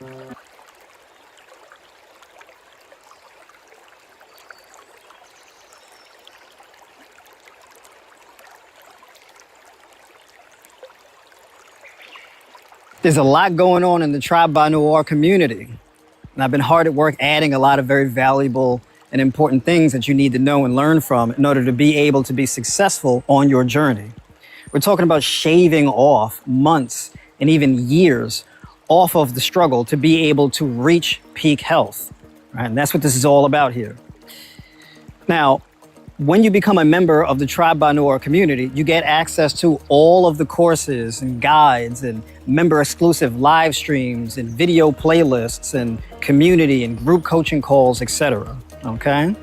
There's a lot going on in the Tribe by Noir community. And I've been hard at work adding a lot of very valuable and important things that you need to know and learn from in order to be able to be successful on your journey. We're talking about shaving off months and even years off of the struggle to be able to reach peak health. Right? And that's what this is all about here. Now, when you become a member of the Tribe by Noir community, you get access to all of the courses and guides and member-exclusive live streams and video playlists and community and group coaching calls, etc. Okay?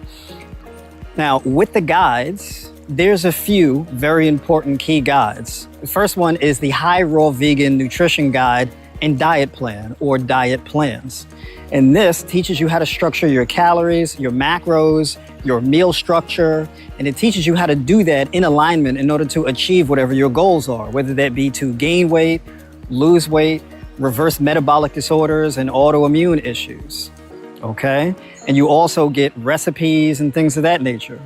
Now, with the guides, there's a few very important key guides. The first one is the High Raw Vegan Nutrition Guide and Diet Plan, or diet plans. And this teaches you how to structure your calories, your macros, your meal structure, and it teaches you how to do that in alignment in order to achieve whatever your goals are, whether that be to gain weight, lose weight, reverse metabolic disorders, and autoimmune issues, okay? And you also get recipes and things of that nature.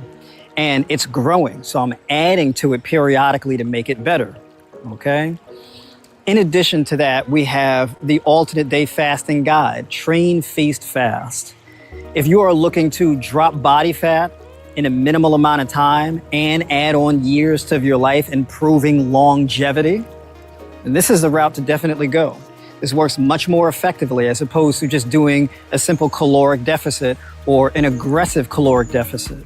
And it's growing, so I'm adding to it periodically to make it better, okay? In addition to that, we have the alternate day fasting guide, Train, Feast, Fast. If you are looking to drop body fat in a minimal amount of time and add on years to your life, improving longevity, then this is the route to definitely go. This works much more effectively as opposed to just doing a simple caloric deficit or an aggressive caloric deficit.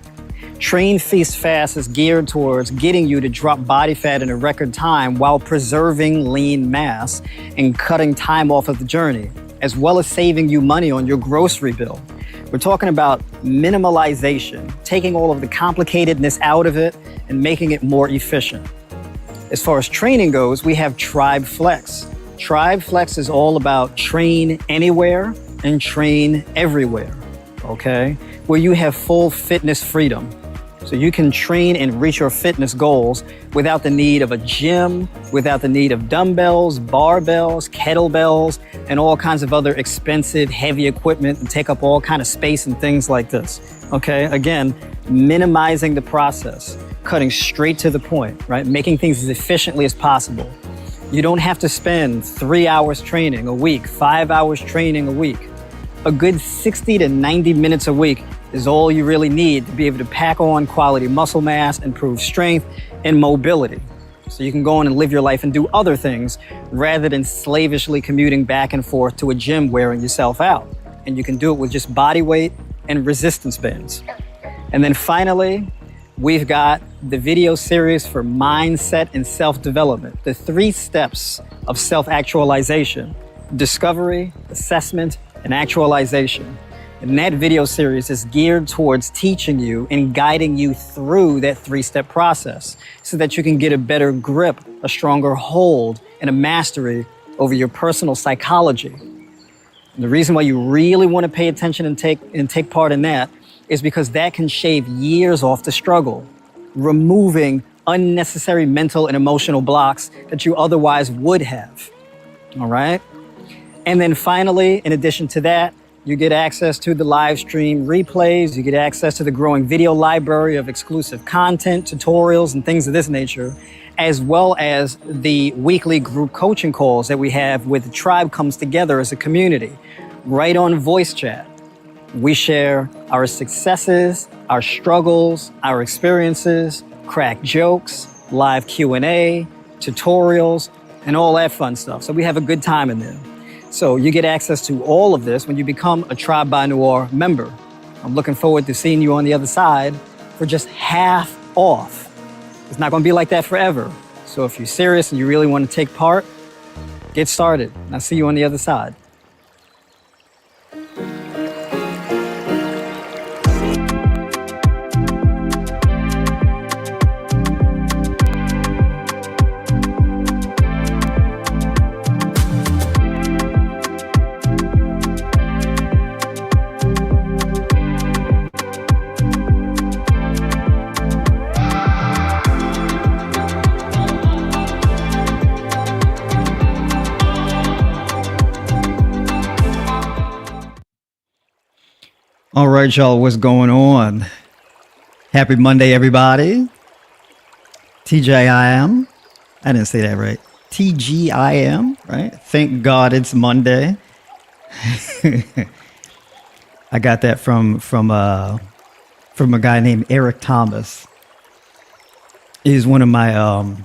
Train, Feast, Fast is geared towards getting you to drop body fat in a record time while preserving lean mass and cutting time off of the journey, as well as saving you money on your grocery bill. We're talking about minimalization, taking all of the complicatedness out of it and making it more efficient. As far as training goes, we have Tribe Flex. Tribe Flex is all about train anywhere and train everywhere, okay? Where you have full fitness freedom. So you can train and reach your fitness goals without the need of a gym, without the need of dumbbells, barbells, kettlebells, and all kinds of other expensive, heavy equipment and take up all kind of space and things like this. Okay, again, minimizing the process, cutting straight to the point, right? Making things as efficiently as possible. You don't have to spend 3 hours training a week, 5 hours training a week. A good 60 to 90 minutes a week is all you really need to be able to pack on quality muscle mass, improve strength, and mobility. So you can go on and live your life and do other things rather than slavishly commuting back and forth to a gym wearing yourself out. And you can do it with just body weight and resistance bands. And then finally, we've got the video series for mindset and self-development, the 3 steps of self-actualization: discovery, assessment, and actualization. And that video series is geared towards teaching you and guiding you through that 3-step process so that you can get a better grip, a stronger hold, and a mastery over your personal psychology. And the reason why you really want to pay attention and take part in that is because that can shave years off the struggle, removing unnecessary mental and emotional blocks that you otherwise would have. All right? And then finally, in addition to that, you get access to the live stream replays, you get access to the growing video library of exclusive content, tutorials, and things of this nature, as well as the weekly group coaching calls that we have where the tribe comes together as a community, right on voice chat. We share our successes, our struggles, our experiences, crack jokes, live Q&A, tutorials, and all that fun stuff. So we have a good time in there. So you get access to all of this when you become a Tribe by Noir member. I'm looking forward to seeing you on the other side for just half off. It's not going to be like that forever. So if you're serious and you really want to take part, get started. I'll see you on the other side. All right, y'all, what's going on? Happy Monday, everybody. TJIM. I didn't say that right. TGIM, right? Thank God it's Monday. I got that from a guy named Eric Thomas. He's one of my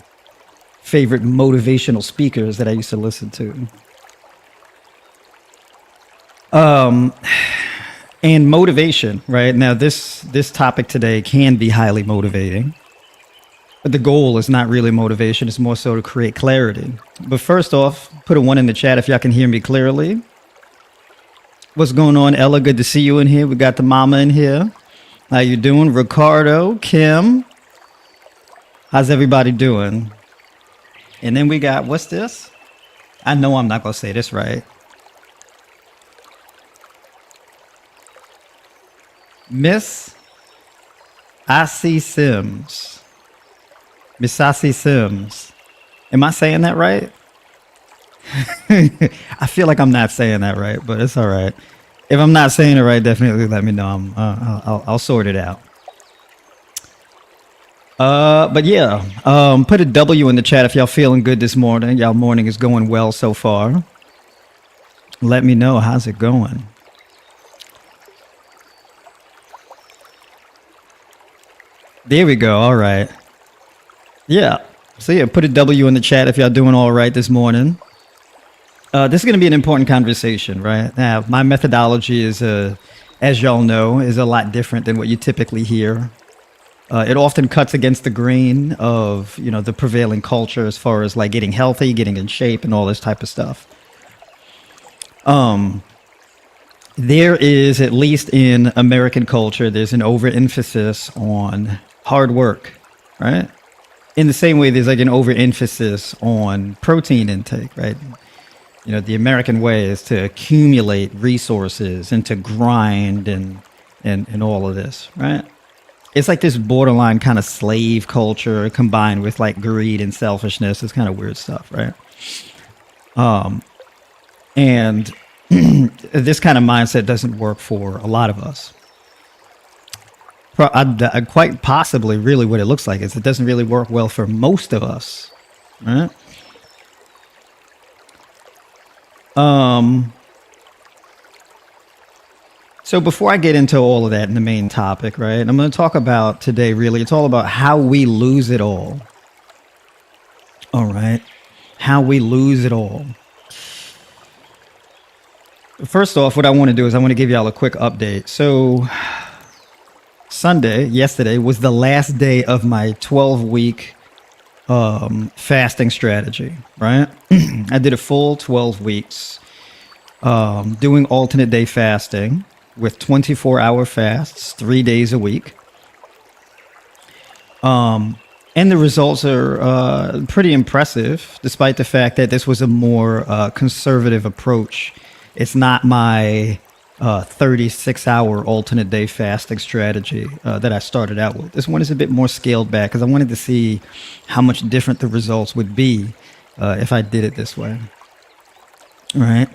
favorite motivational speakers that I used to listen to. And motivation, right? Now, this topic today can be highly motivating, but the goal is not really motivation. It's more so to create clarity. But first off, put a 1 in the chat if y'all can hear me clearly. What's going on, Ella? Good to see you in here. We got the mama in here. How you doing? Ricardo, Kim. How's everybody doing? And then we got, what's this? I know I'm not going to say this right. Miss Assy Sims. Miss Assy Sims. Am I saying that right? I feel like I'm not saying that right, but it's all right. If I'm not saying it right, definitely let me know. I'll sort it out. But yeah, put a W in the chat if y'all feeling good this morning. Y'all morning is going well so far. Let me know, how's it going? There we go. All right. Yeah. So yeah, put a W in the chat if y'all doing all right this morning. This is going to be an important conversation, right? Now, my methodology is, as y'all know, is a lot different than what you typically hear. It often cuts against the grain of, the prevailing culture as far as like getting healthy, getting in shape, and all this type of stuff. There is, at least in American culture, there's an overemphasis on hard work, right? In the same way, there's like an overemphasis on protein intake, right? The American way is to accumulate resources and to grind and all of this, right? It's like this borderline kind of slave culture combined with like greed and selfishness. It's kind of weird stuff, right? And this kind of mindset doesn't work for a lot of us. Quite possibly, really, what it looks like is it doesn't really work well for most of us, right? So before I get into all of that in the main topic, right, I'm going to talk about today, really, it's all about how we lose it all. All right. How we lose it all. First off, what I want to do is I want to give y'all a quick update. So yesterday, was the last day of my 12-week fasting strategy, right? I did a full 12 weeks doing alternate day fasting with 24-hour fasts, 3 days a week. And the results are pretty impressive, despite the fact that this was a more conservative approach. It's not my 36-hour alternate day fasting strategy that I started out with. This one is a bit more scaled back because I wanted to see how much different the results would be if I did it this way. All right.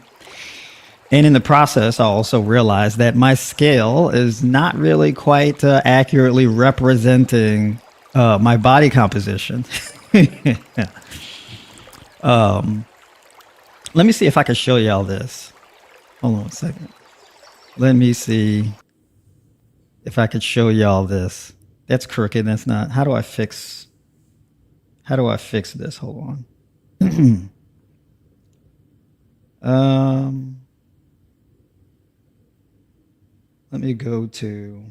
And in the process, I also realized that my scale is not really quite accurately representing my body composition. Let me see if I can show y'all this. Hold on a second. Let me see if I could show y'all this. That's crooked. That's not. How do I fix this? Hold on. Let me go to,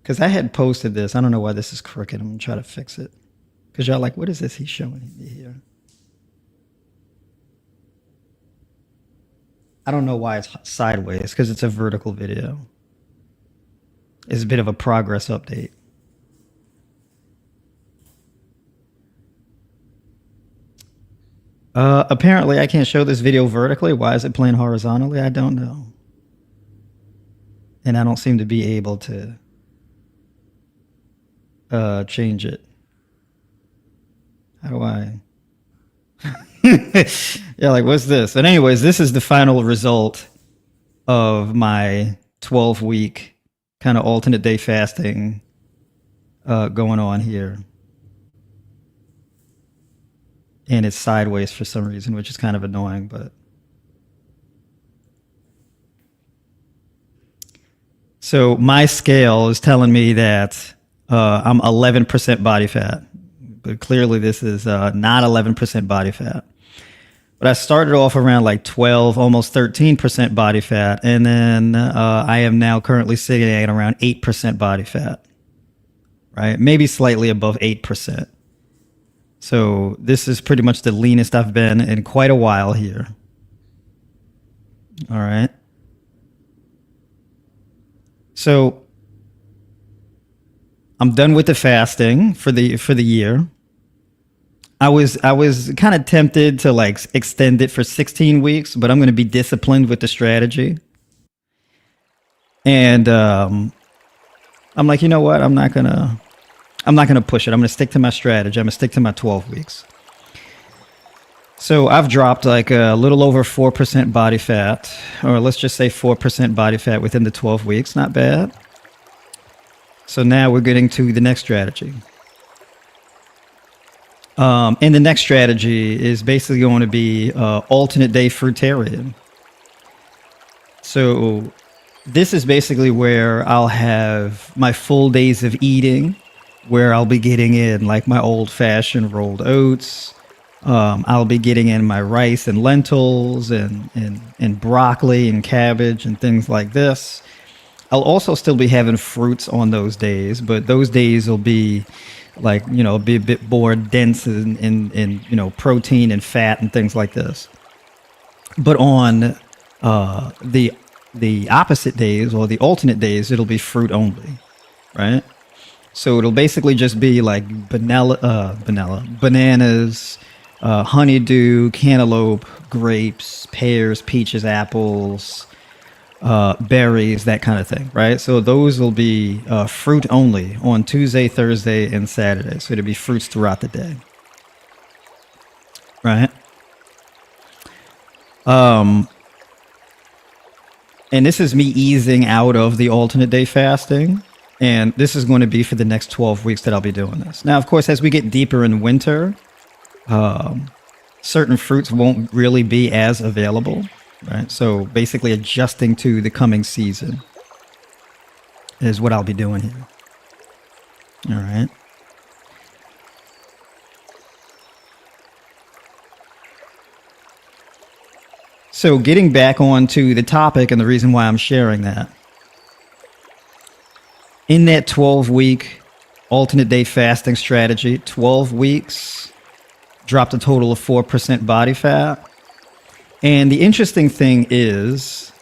because I had posted this. I don't know why this is crooked. I'm going to try to fix it. Because y'all like, what is this he's showing me here? I don't know why it's sideways, because it's a vertical video. It's a bit of a progress update. Apparently, I can't show this video vertically. Why is it playing horizontally? I don't know. And I don't seem to be able to change it. How do I? Yeah, like, what's this? But anyways, this is the final result of my 12-week kind of alternate day fasting going on here. And it's sideways for some reason, which is kind of annoying, but. So my scale is telling me that I'm 11% body fat, but clearly this is not 11% body fat. But I started off around like 12, almost 13% body fat, and then I am now currently sitting at around 8% body fat, right? Maybe slightly above 8%. So this is pretty much the leanest I've been in quite a while here. All right. So I'm done with the fasting for the year. I was kind of tempted to like extend it for 16 weeks, but I'm going to be disciplined with the strategy. And I'm like, you know what? I'm not gonna push it. I'm gonna stick to my strategy. I'm gonna stick to my 12 weeks. So I've dropped like a little over 4% body fat, or let's just say 4% body fat within the 12 weeks. Not bad. So now we're getting to the next strategy. And the next strategy is basically going to be alternate day fruitarian. So this is basically where I'll have my full days of eating, where I'll be getting in like my old fashioned rolled oats. I'll be getting in my rice and lentils and broccoli and cabbage and things like this. I'll also still be having fruits on those days, but those days will be like, be a bit more dense in protein and fat and things like this. But on the opposite days or the alternate days, it'll be fruit only, right? So it'll basically just be like bananas, honeydew, cantaloupe, grapes, pears, peaches, apples, berries, that kind of thing, right? So those will be fruit only on Tuesday, Thursday, and Saturday. So it'll be fruits throughout the day, right? And this is me easing out of the alternate day fasting. And this is going to be for the next 12 weeks that I'll be doing this. Now, of course, as we get deeper in winter, certain fruits won't really be as available, right? So basically adjusting to the coming season is what I'll be doing here. All right. So getting back onto the topic and the reason why I'm sharing that. In that 12-week alternate day fasting strategy, 12 weeks, dropped a total of 4% body fat. And the interesting thing is,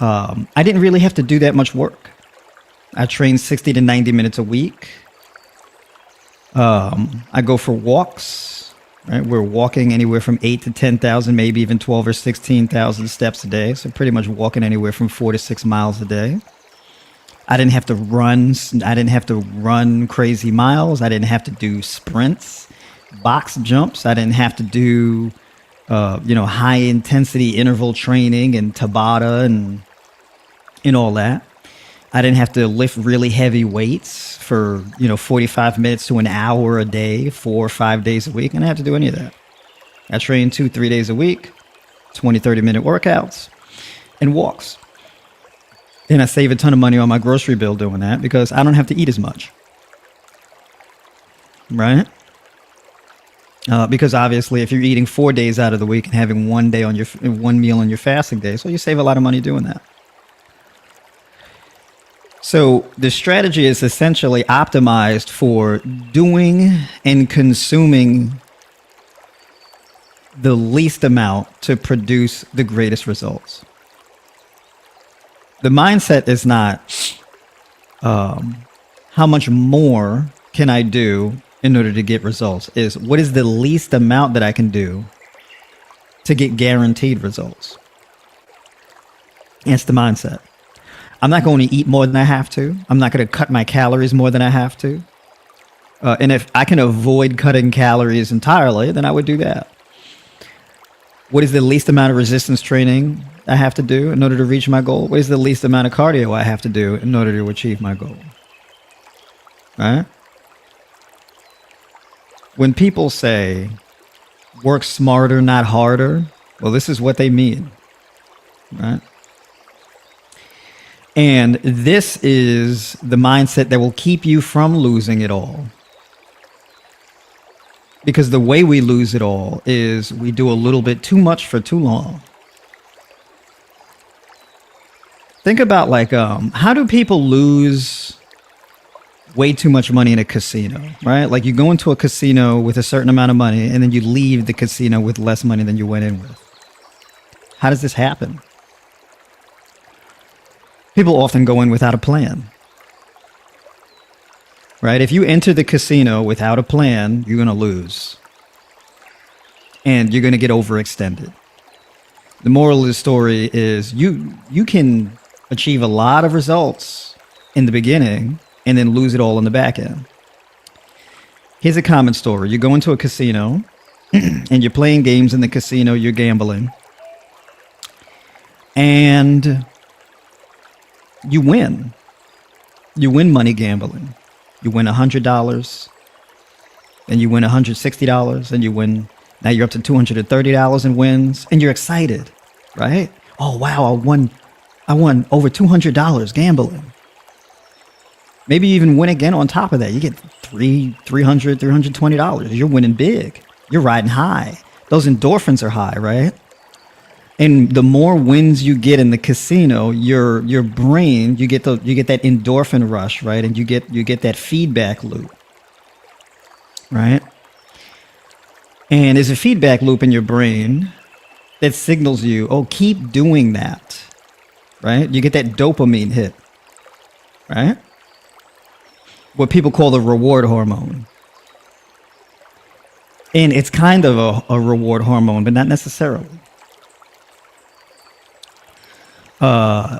I didn't really have to do that much work. I train 60 to 90 minutes a week. I go for walks, right? We're walking anywhere from 8 to 10,000, maybe even 12 or 16,000 steps a day. So pretty much walking anywhere from 4 to 6 miles a day. I didn't have to run. I didn't have to run crazy miles. I didn't have to do sprints, box jumps. I didn't have to do, high intensity interval training and Tabata and all that. I didn't have to lift really heavy weights for, 45 minutes to an hour a day, 4 or 5 days a week. I didn't have to do any of that. I train 2-3 days a week, 20, 30-minute workouts and walks. And I save a ton of money on my grocery bill doing that because I don't have to eat as much. Right? Because obviously if you're eating 4 days out of the week and having one meal on your fasting day, so you save a lot of money doing that. So the strategy is essentially optimized for doing and consuming the least amount to produce the greatest results. The mindset is not how much more can I do in order to get results, is what is the least amount that I can do to get guaranteed results. That's the mindset. I'm not going to eat more than I have to. I'm not going to cut my calories more than I have to. And if I can avoid cutting calories entirely, then I would do that. What is the least amount of resistance training I have to do in order to reach my goal? What is the least amount of cardio I have to do in order to achieve my goal? Right? When people say, work smarter, not harder, well, this is what they mean. Right? And this is the mindset that will keep you from losing it all. Because the way we lose it all is we do a little bit too much for too long. Think about how do people lose way too much money in a casino, right? Like you go into a casino with a certain amount of money and then you leave the casino with less money than you went in with. How does this happen? People often go in without a plan. Right? If you enter the casino without a plan, you're going to lose. And you're going to get overextended. The moral of the story is you can achieve a lot of results in the beginning and then lose it all in the back end. Here's a common story. You go into a casino and you're playing games in the casino, you're gambling. And you win. You win money gambling. You win $100, then you win $160, and you win. Now you're up to $230 in wins, and you're excited, right? Oh wow, I won over $200 gambling. Maybe you even win again on top of that. You get $320. You're winning big. You're riding high. Those endorphins are high, right? And the more wins you get in the casino, your brain, you get that endorphin rush, right? And you get that feedback loop, right? And there's a feedback loop in your brain that signals you, oh, keep doing that, right? You get that dopamine hit, right? What people call the reward hormone. And it's kind of a reward hormone, but not necessarily.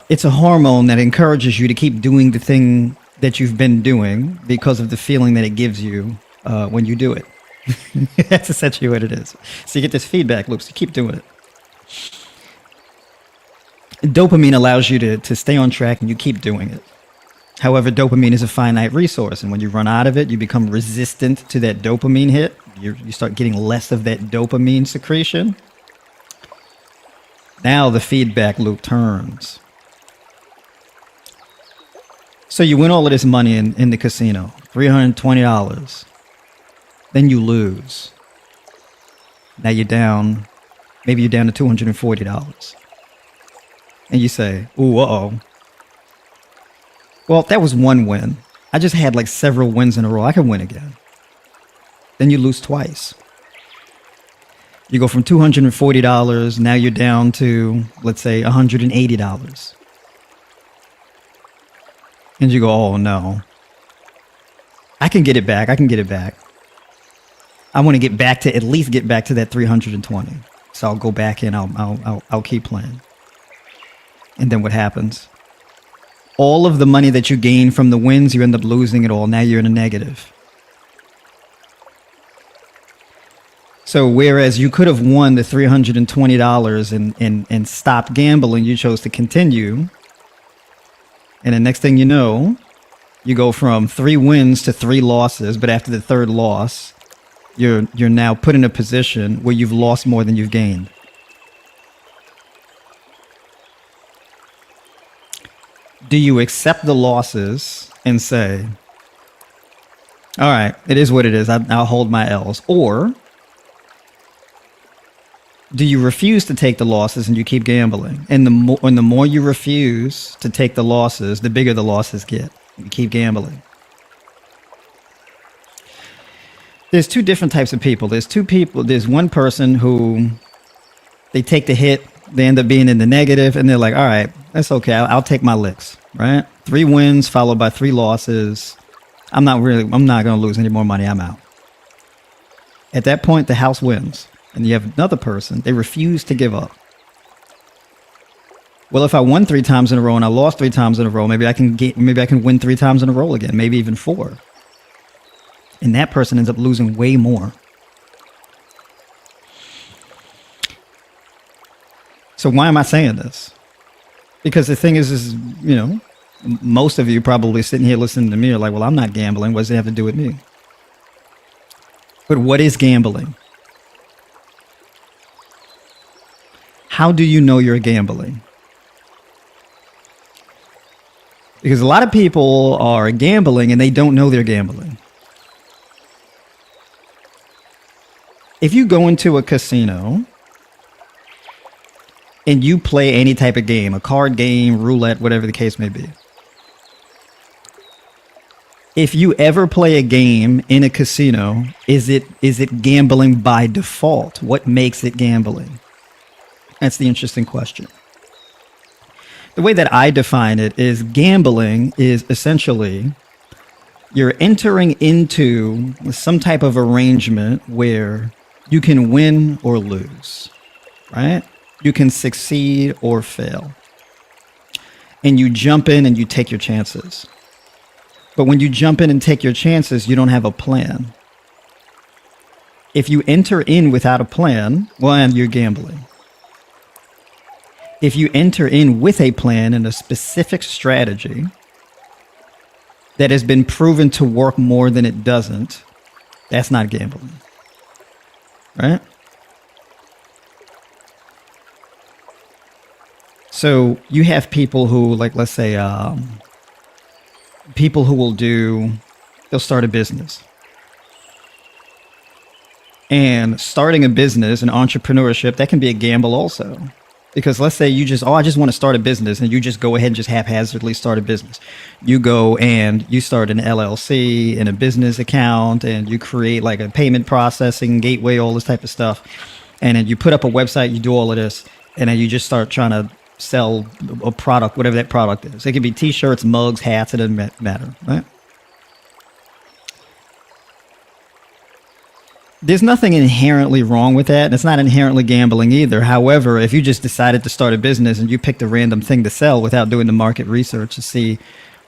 It's a hormone that encourages you to keep doing the thing that you've been doing because of the feeling that it gives you when you do it. That's essentially what it is. So you get this feedback loop, so you keep doing it. Dopamine allows you to stay on track and you keep doing it. However, dopamine is a finite resource, and when you run out of it, you become resistant to that dopamine hit. You start getting less of that dopamine secretion. Now the feedback loop turns. So you win all of this money in the casino, $320. Then you lose. Now you're down, maybe you're down to $240. And you say, ooh, uh-oh. Well, that was one win. I just had like several wins in a row. I can win again. Then you lose twice. You go from $240, now you're down to, let's say, $180. And you go, oh no. I can get it back. I want to get back to, at least get back to that 320. So I'll go back in, I'll keep playing. And then what happens? All of the money that you gain from the wins, you end up losing it all. Now you're in a negative. So whereas you could have won the $320 and stopped gambling, you chose to continue. And the next thing you know, you go from 3 wins to 3 losses. But after the third loss, you're now put in a position where you've lost more than you've gained. Do you accept the losses and say, all right, it is what it is. I'll hold my L's. Or do you refuse to take the losses and you keep gambling? And the more you refuse to take the losses, the bigger the losses get. You keep gambling. There's 2 different types of people. There's one person who they take the hit, they end up being in the negative, and they're like, all right, that's okay. I'll take my licks, right? 3 wins followed by 3 losses. I'm not going to lose any more money. I'm out. At that point, the house wins. And you have another person, they refuse to give up. Well, if I won 3 times in a row and I lost 3 times in a row, maybe I can win 3 times in a row again, maybe even 4. And that person ends up losing way more. So why am I saying this? Because the thing is, most of you probably sitting here listening to me are like, well, I'm not gambling. What does it have to do with me? But what is gambling? How do you know you're gambling? Because a lot of people are gambling and they don't know they're gambling. If you go into a casino and you play any type of game, a card game, roulette, whatever the case may be. If you ever play a game in a casino, is it gambling by default? What makes it gambling? That's the interesting question. The way that I define it is gambling is essentially you're entering into some type of arrangement where you can win or lose, right? You can succeed or fail. And you jump in and you take your chances. But when you jump in and take your chances, you don't have a plan. If you enter in without a plan, well, you're gambling. If you enter in with a plan and a specific strategy that has been proven to work more than it doesn't, that's not gambling. Right? So you have people who, like, let's say, people who they'll start a business. And starting a business and entrepreneurship, that can be a gamble also. Because let's say you I just want to start a business, and you just go ahead and just haphazardly start a business. You go and you start an LLC and a business account, and you create like a payment processing gateway, all this type of stuff. And then you put up a website, you do all of this, and then you just start trying to sell a product, whatever that product is. It could be t-shirts, mugs, hats, it doesn't matter, right? There's nothing inherently wrong with that, and it's not inherently gambling either. However, if you just decided to start a business and you picked a random thing to sell without doing the market research to see,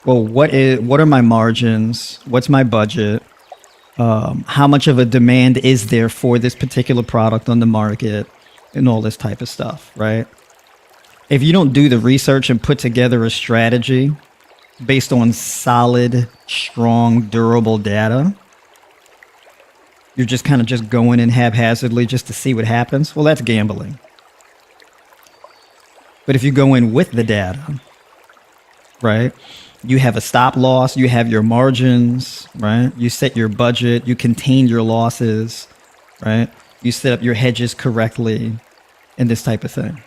well, what are my margins? What's my budget? How much of a demand is there for this particular product on the market, and all this type of stuff, right? If you don't do the research and put together a strategy based on solid, strong, durable data, you're just kind of just going in haphazardly just to see what happens. Well, that's gambling. But if you go in with the data, right? You have a stop loss, you have your margins, right? You set your budget, you contain your losses, right? You set up your hedges correctly, and this type of thing.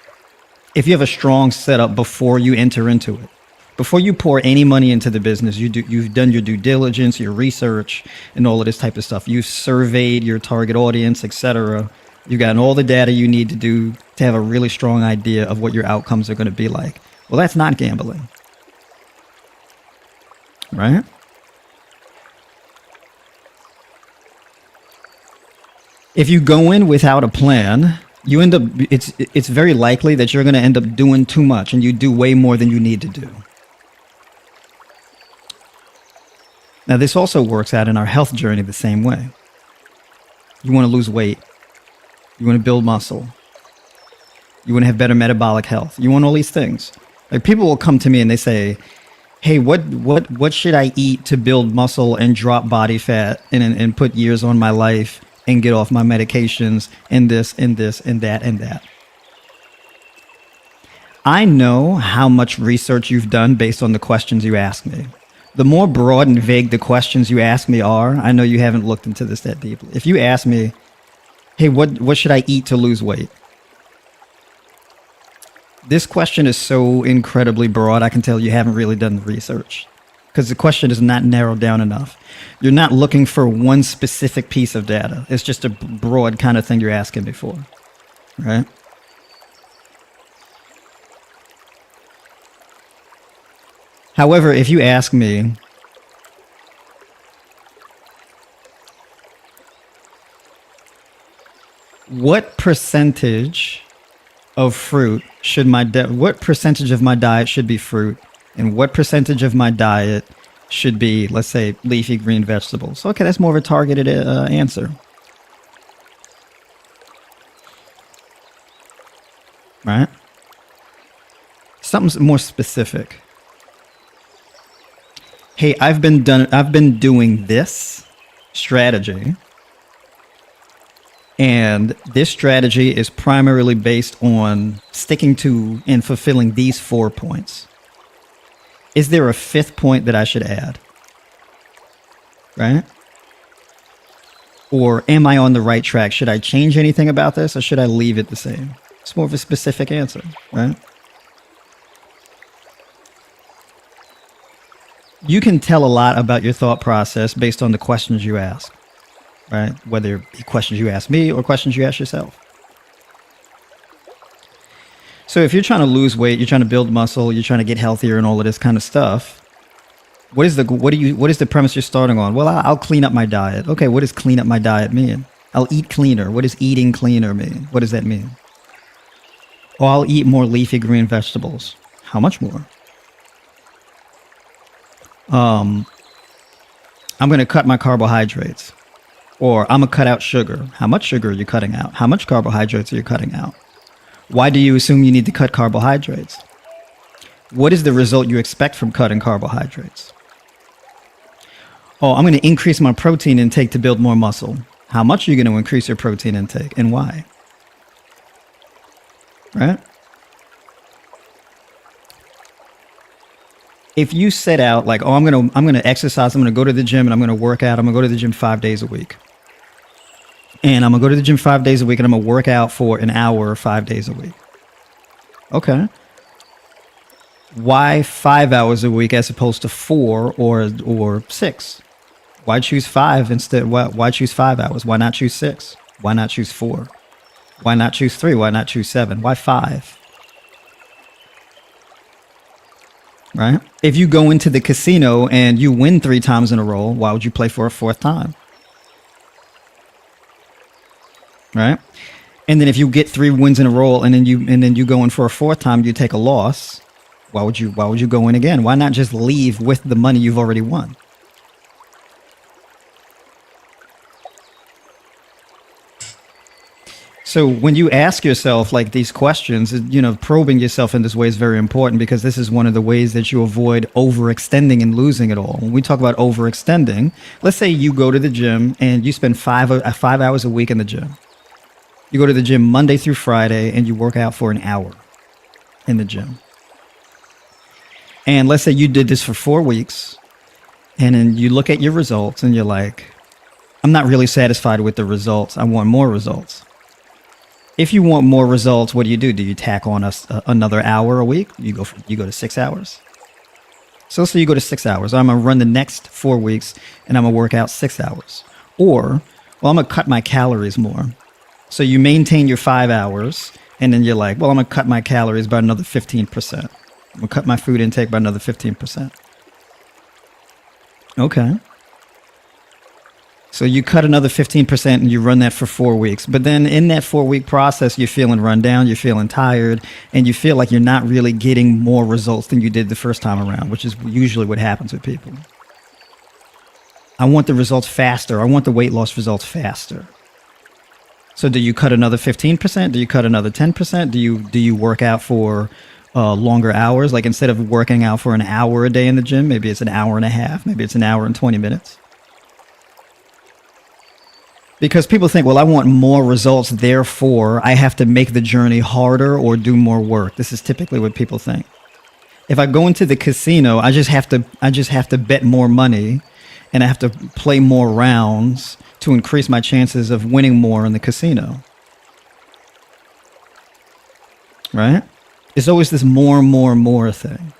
If you have a strong setup before you enter into it, before you pour any money into the business, you've done your due diligence, your research, and all of this type of stuff. You've surveyed your target audience, etc. You've gotten all the data you need to have a really strong idea of what your outcomes are going to be like. Well, that's not gambling, right? If you go in without a plan, you end up, it's very likely that you're going to end up doing too much, and you do way more than you need to do. Now, this also works out in our health journey the same way. You want to lose weight. You want to build muscle. You want to have better metabolic health. You want all these things. Like, people will come to me and they say, hey, what should I eat to build muscle and drop body fat and put years on my life and get off my medications and this and this and that and that? I know how much research you've done based on the questions you ask me. The more broad and vague the questions you ask me are, I know you haven't looked into this that deeply. If you ask me, hey, what should I eat to lose weight? This question is so incredibly broad, I can tell you haven't really done the research, because the question is not narrowed down enough. You're not looking for one specific piece of data. It's just a broad kind of thing you're asking me for, right? However, if you ask me, what percentage of fruit should what percentage of my diet should be fruit, and what percentage of my diet should be, let's say, leafy green vegetables? Okay, that's more of a targeted answer. Right? Something more specific. Hey, I've been doing this strategy, and this strategy is primarily based on sticking to and fulfilling these 4 points. Is there a 5th point that I should add? Right? Or am I on the right track? Should I change anything about this, or should I leave it the same? It's more of a specific answer, right? You can tell a lot about your thought process based on the questions you ask, right? Whether it be questions you ask me or questions you ask yourself. So if you're trying to lose weight, you're trying to build muscle, you're trying to get healthier and all of this kind of stuff, what is the premise you're starting on? Well, I'll clean up my diet. Okay, what does clean up my diet mean? I'll eat cleaner. What does eating cleaner mean? What does that mean? Oh, I'll eat more leafy green vegetables. How much more? I'm going to cut my carbohydrates, or I'm going to cut out sugar. How much sugar are you cutting out? How much carbohydrates are you cutting out? Why do you assume you need to cut carbohydrates? What is the result you expect from cutting carbohydrates? Oh, I'm going to increase my protein intake to build more muscle. How much are you going to increase your protein intake, and why? Right? If you set out like, oh, I'm gonna exercise, I'm gonna go to the gym, and I'm gonna work out, I'm gonna go to the gym 5 days a week, and I'm gonna go to the gym 5 days a week, and I'm gonna work out for an hour 5 days a week. Okay. Why 5 hours a week as opposed to 4 or 6? Why choose 5 instead? Why choose 5 hours? Why not choose 6? Why not choose 4? Why not choose 3? Why not choose 7? Why 5? Right? If you go into the casino and you win 3 times in a row, why would you play for a 4th time? Right? And then if you get 3 wins in a row and then you go in for a 4th time, you take a loss. Why would you go in again? Why not just leave with the money you've already won? So when you ask yourself like these questions, probing yourself in this way is very important, because this is one of the ways that you avoid overextending and losing it all. When we talk about overextending, let's say you go to the gym and you spend 5 hours a week in the gym. You go to the gym Monday through Friday and you work out for an hour in the gym. And let's say you did this for 4 weeks, and then you look at your results and you're like, I'm not really satisfied with the results. I want more results. If you want more results, what do? Do you tack on another hour a week? You go to 6 hours. So you go to 6 hours. I'm going to run the next 4 weeks and I'm going to work out 6 hours. Or, well, I'm going to cut my calories more. So you maintain your 5 hours, and then you're like, well, I'm going to cut my calories by another 15%. I'm going to cut my food intake by another 15%. Okay. So you cut another 15% and you run that for 4 weeks. But then in that 4-week process, you're feeling run down, you're feeling tired, and you feel like you're not really getting more results than you did the first time around, which is usually what happens with people. I want the results faster. I want the weight loss results faster. So do you cut another 15%? Do you cut another 10%? Do you work out for longer hours? Like instead of working out for an hour a day in the gym, maybe it's an hour and a half, maybe it's an hour and 20 minutes. Because people think, well, I want more results, therefore I have to make the journey harder or do more work. This is typically what people think. If I go into the casino, I just have to bet more money, and I have to play more rounds to increase my chances of winning more in the casino. Right? It's always this more thing.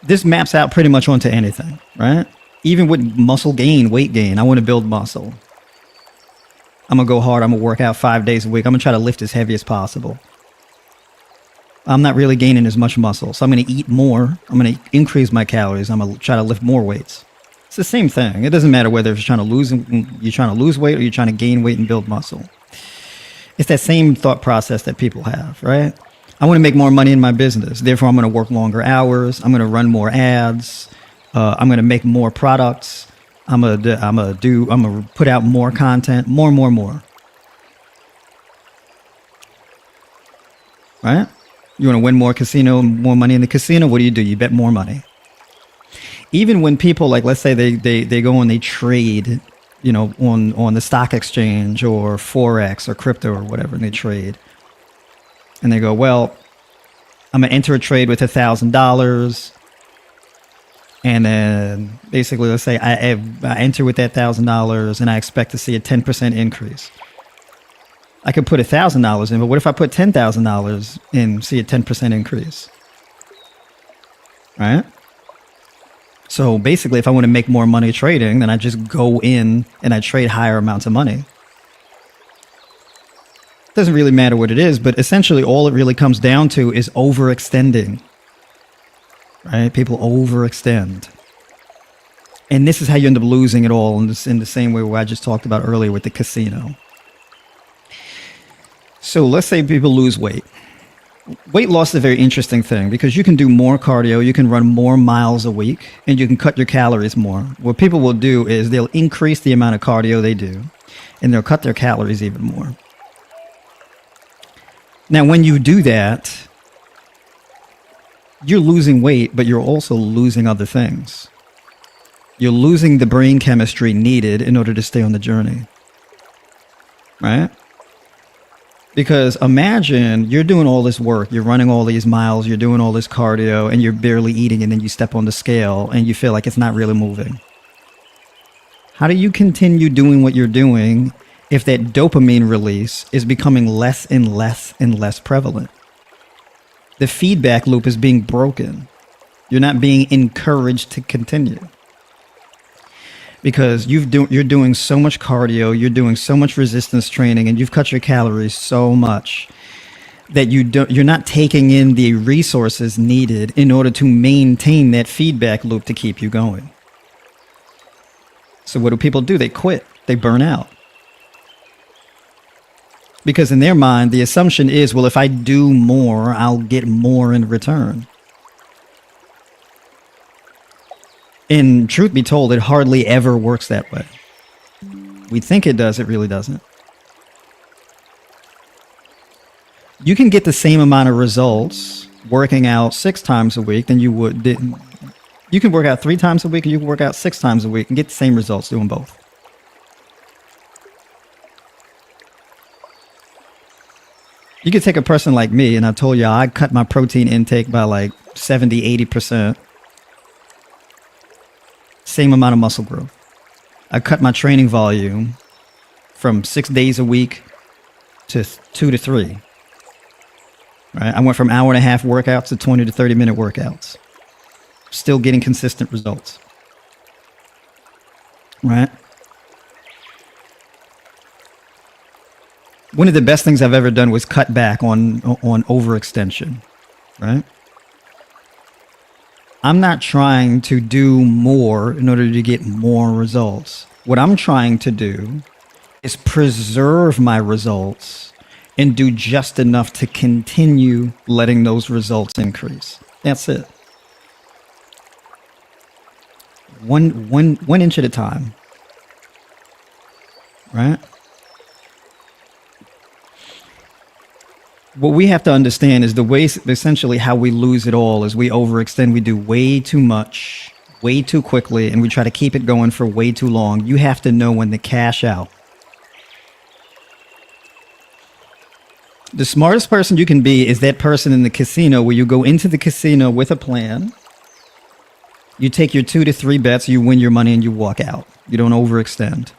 This maps out pretty much onto anything, right? Even with muscle gain, weight gain, I want to build muscle. I'm going to go hard. I'm going to work out 5 days a week. I'm going to try to lift as heavy as possible. I'm not really gaining as much muscle, so I'm going to eat more. I'm going to increase my calories. I'm going to try to lift more weights. It's the same thing. It doesn't matter whether you're trying to lose weight or you're trying to gain weight and build muscle. It's that same thought process that people have, right? I want to make more money in my business. Therefore, I'm going to work longer hours. I'm going to run more ads. I'm going to make more products. I'm going to put out more content, more. right? You want to win more money in the casino. What do? You bet more money. Even when people, like, let's say they go and they trade, on the stock exchange or Forex or crypto or whatever, and they trade. And they go, well, I'm going to enter a trade with $1,000. And then basically, let's say I enter with that $1,000 and I expect to see a 10% increase. I could put $1,000 in, but what if I put $10,000 in, see a 10% increase? Right? So basically, if I want to make more money trading, then I just go in and I trade higher amounts of money. Doesn't really matter what it is, but essentially all it really comes down to is overextending. Right? People overextend. And this is how you end up losing it all in the same way where I just talked about earlier with the casino. So let's say people lose weight. Weight loss is a very interesting thing because you can do more cardio, you can run more miles a week, and you can cut your calories more. What people will do is they'll increase the amount of cardio they do, and they'll cut their calories even more. Now, when you do that, you're losing weight, but you're also losing other things. You're losing the brain chemistry needed in order to stay on the journey. Right? Because imagine you're doing all this work, you're running all these miles, you're doing all this cardio, and you're barely eating, and then you step on the scale and you feel like it's not really moving. How do you continue doing what you're doing if that dopamine release is becoming less and less and less prevalent? The feedback loop is being broken. You're not being encouraged to continue. Because you're doing so much cardio, you're doing so much resistance training, and you've cut your calories so much that you're not taking in the resources needed in order to maintain that feedback loop to keep you going. So what do people do? They quit. They burn out. Because in their mind, the assumption is, well, if I do more, I'll get more in return. And truth be told, it hardly ever works that way. We think it does, it really doesn't. You can get the same amount of results working out 6 times a week than you would. You can work out 3 times a week and you can work out 6 times a week and get the same results doing both. You could take a person like me, and I told you I cut my protein intake by like 70, 80%. Same amount of muscle growth. I cut my training volume from 6 days a week to 2 to 3. Right? I went from hour and a half workouts to 20 to 30 minute workouts. Still getting consistent results. Right? One of the best things I've ever done was cut back on overextension. Right? I'm not trying to do more in order to get more results. What I'm trying to do is preserve my results and do just enough to continue letting those results increase. That's it. One inch at a time. Right? What we have to understand is the way, essentially how we lose it all is we overextend. We do way too much, way too quickly, and we try to keep it going for way too long. You have to know when to cash out. The smartest person you can be is that person in the casino where you go into the casino with a plan. You take your 2 to 3 bets, you win your money, and you walk out. You don't overextend.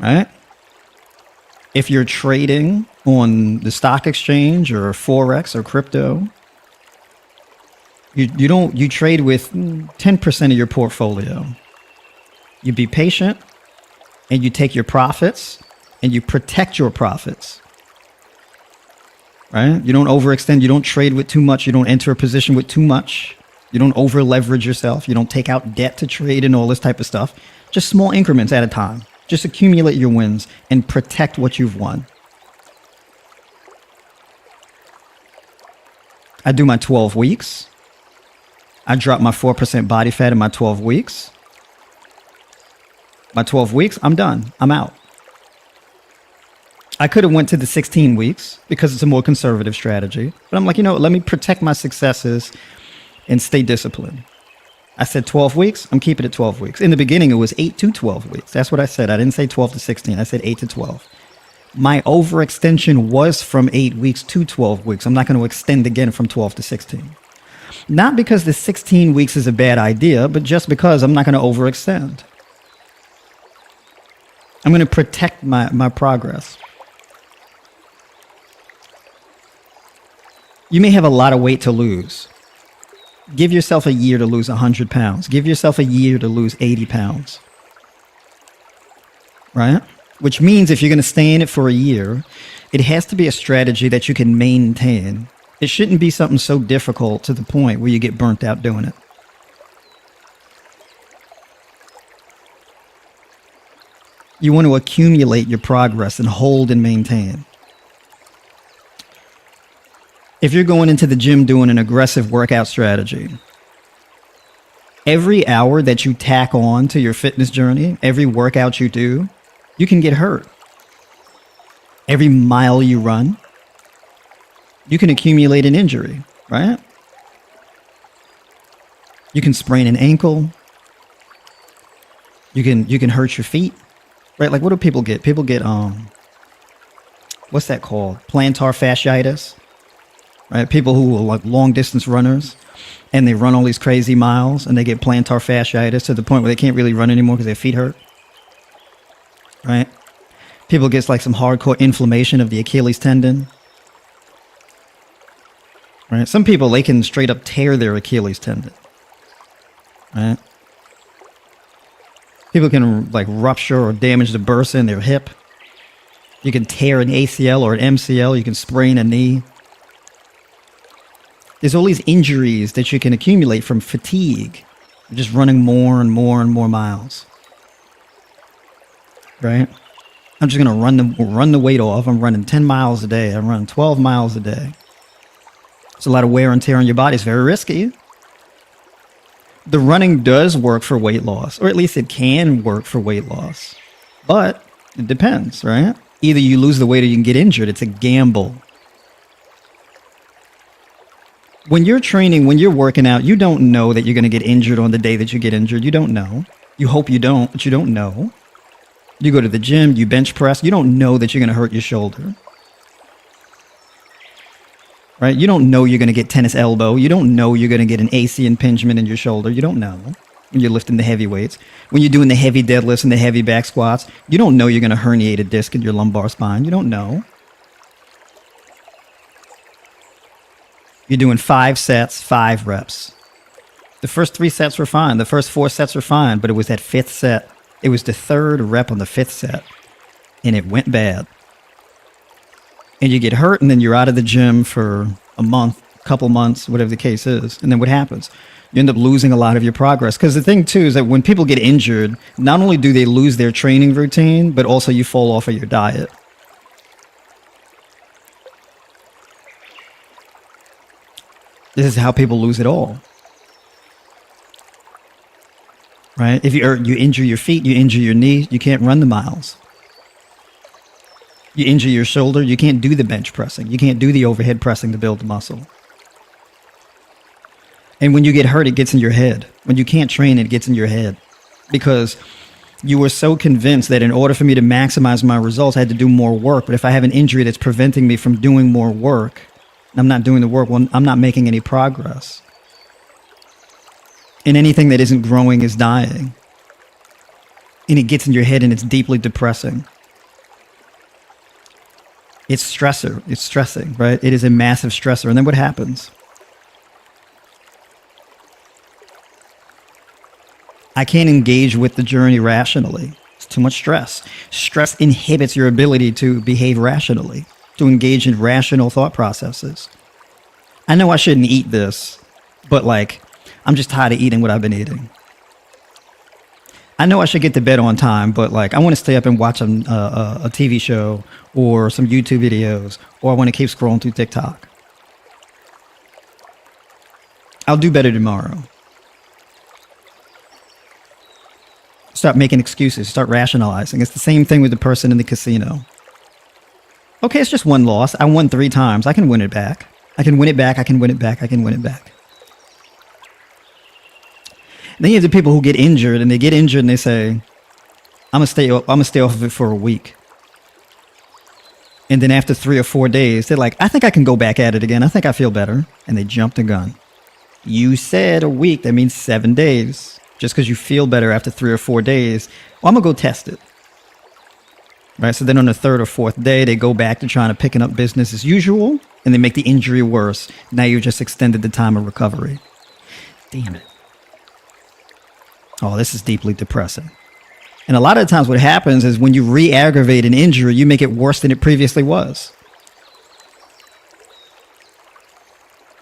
Right? If you're trading on the stock exchange or Forex or crypto, you trade with 10% of your portfolio. You be patient and you take your profits and you protect your profits. Right? You don't overextend. You don't trade with too much. You don't enter a position with too much. You don't over leverage yourself. You don't take out debt to trade and all this type of stuff. Just small increments at a time. Just accumulate your wins and protect what you've won. I do my 12 weeks. I drop my 4% body fat in my 12 weeks. My 12 weeks, I'm done. I'm out. I could have went to the 16 weeks because it's a more conservative strategy. But I'm like, you know, let me protect my successes and stay disciplined. I said 12 weeks. I'm keeping it 12 weeks. In the beginning, it was 8 to 12 weeks. That's what I said. I didn't say 12 to 16. I said 8 to 12. My overextension was from 8 weeks to 12 weeks. I'm not going to extend again from 12 to 16. Not because the 16 weeks is a bad idea, but just because I'm not going to overextend. I'm going to protect my progress. You may have a lot of weight to lose. Give yourself a year to lose 100 pounds. Give yourself a year to lose 80 pounds. Right? Which means if you're going to stay in it for a year, it has to be a strategy that you can maintain. It shouldn't be something so difficult to the point where you get burnt out doing it. You want to accumulate your progress and hold and maintain. If you're going into the gym doing an aggressive workout strategy, every hour that you tack on to your fitness journey, every workout you do, you can get hurt. Every mile you run, you can accumulate an injury, right? You can sprain an ankle. You can hurt your feet, right? Like, what do people get? People get what's that called? Plantar fasciitis. Right? People who are like long distance runners and they run all these crazy miles and they get plantar fasciitis to the point where they can't really run anymore because their feet hurt. Right? People get like some hardcore inflammation of the Achilles tendon. Right? Some people, they can straight up tear their Achilles tendon. Right? People can like rupture or damage the bursa in their hip. You can tear an ACL or an MCL. You can sprain a knee. There's all these injuries that you can accumulate from fatigue. You're just running more and more and more miles. Right? I'm just going to run the weight off. I'm running 10 miles a day. I'm running 12 miles a day. It's a lot of wear and tear on your body. It's very risky. The running does work for weight loss, or at least it can work for weight loss. But it depends, right? Either you lose the weight or you can get injured. It's a gamble. When you're training, when you're working out, you don't know that you're going to get injured on the day that you get injured. You don't know. You hope you don't, but you don't know. You go to the gym, you bench press. You don't know that you're going to hurt your shoulder. Right? You don't know you're going to get tennis elbow. You don't know you're going to get an AC impingement in your shoulder. You don't know when you're lifting the heavy weights. When you're doing the heavy deadlifts and the heavy back squats, you don't know you're going to herniate a disc in your lumbar spine. You don't know. You're doing 5 sets, 5 reps. The first 3 sets were fine. The first 4 sets were fine, but it was that 5th set. It was the 3rd rep on the 5th set, and it went bad. And you get hurt, and then you're out of the gym for a month, couple months, whatever the case is. And then what happens? You end up losing a lot of your progress. Because the thing, too, is that when people get injured, not only do they lose their training routine, but also you fall off of your diet. This is how people lose it all. Right? If you injure your feet, you injure your knee, you can't run the miles. You injure your shoulder, you can't do the bench pressing. You can't do the overhead pressing to build the muscle. And when you get hurt, it gets in your head. When you can't train, it gets in your head. Because you were so convinced that in order for me to maximize my results, I had to do more work. But if I have an injury that's preventing me from doing more work, and I'm not doing the work, well, I'm not making any progress. And anything that isn't growing is dying. And it gets in your head and it's deeply depressing. It's stressing, right? It is a massive stressor. And then what happens? I can't engage with the journey rationally. It's too much stress. Stress inhibits your ability to behave rationally, to engage in rational thought processes. I know I shouldn't eat this, but like, I'm just tired of eating what I've been eating. I know I should get to bed on time, but like, I want to stay up and watch a TV show or some YouTube videos, or I want to keep scrolling through TikTok. I'll do better tomorrow. Stop making excuses. Start rationalizing. It's the same thing with the person in the casino. Okay, it's just one loss. I won 3 times. I can win it back. I can win it back. I can win it back. I can win it back. Then you have the people who get injured, and they get injured and they say, I'm gonna stay off of it for a week. And then after 3 or 4 days, they're like, I think I can go back at it again. I think I feel better. And they jump the gun. You said a week. That means 7 days. Just because you feel better after 3 or 4 days, well, I'm gonna go test it. Right? So then on the 3rd or 4th day, they go back to trying to picking up business as usual, and they make the injury worse. Now you just extended the time of recovery. Damn it. Oh, this is deeply depressing. And a lot of times what happens is when you re-aggravate an injury, you make it worse than it previously was.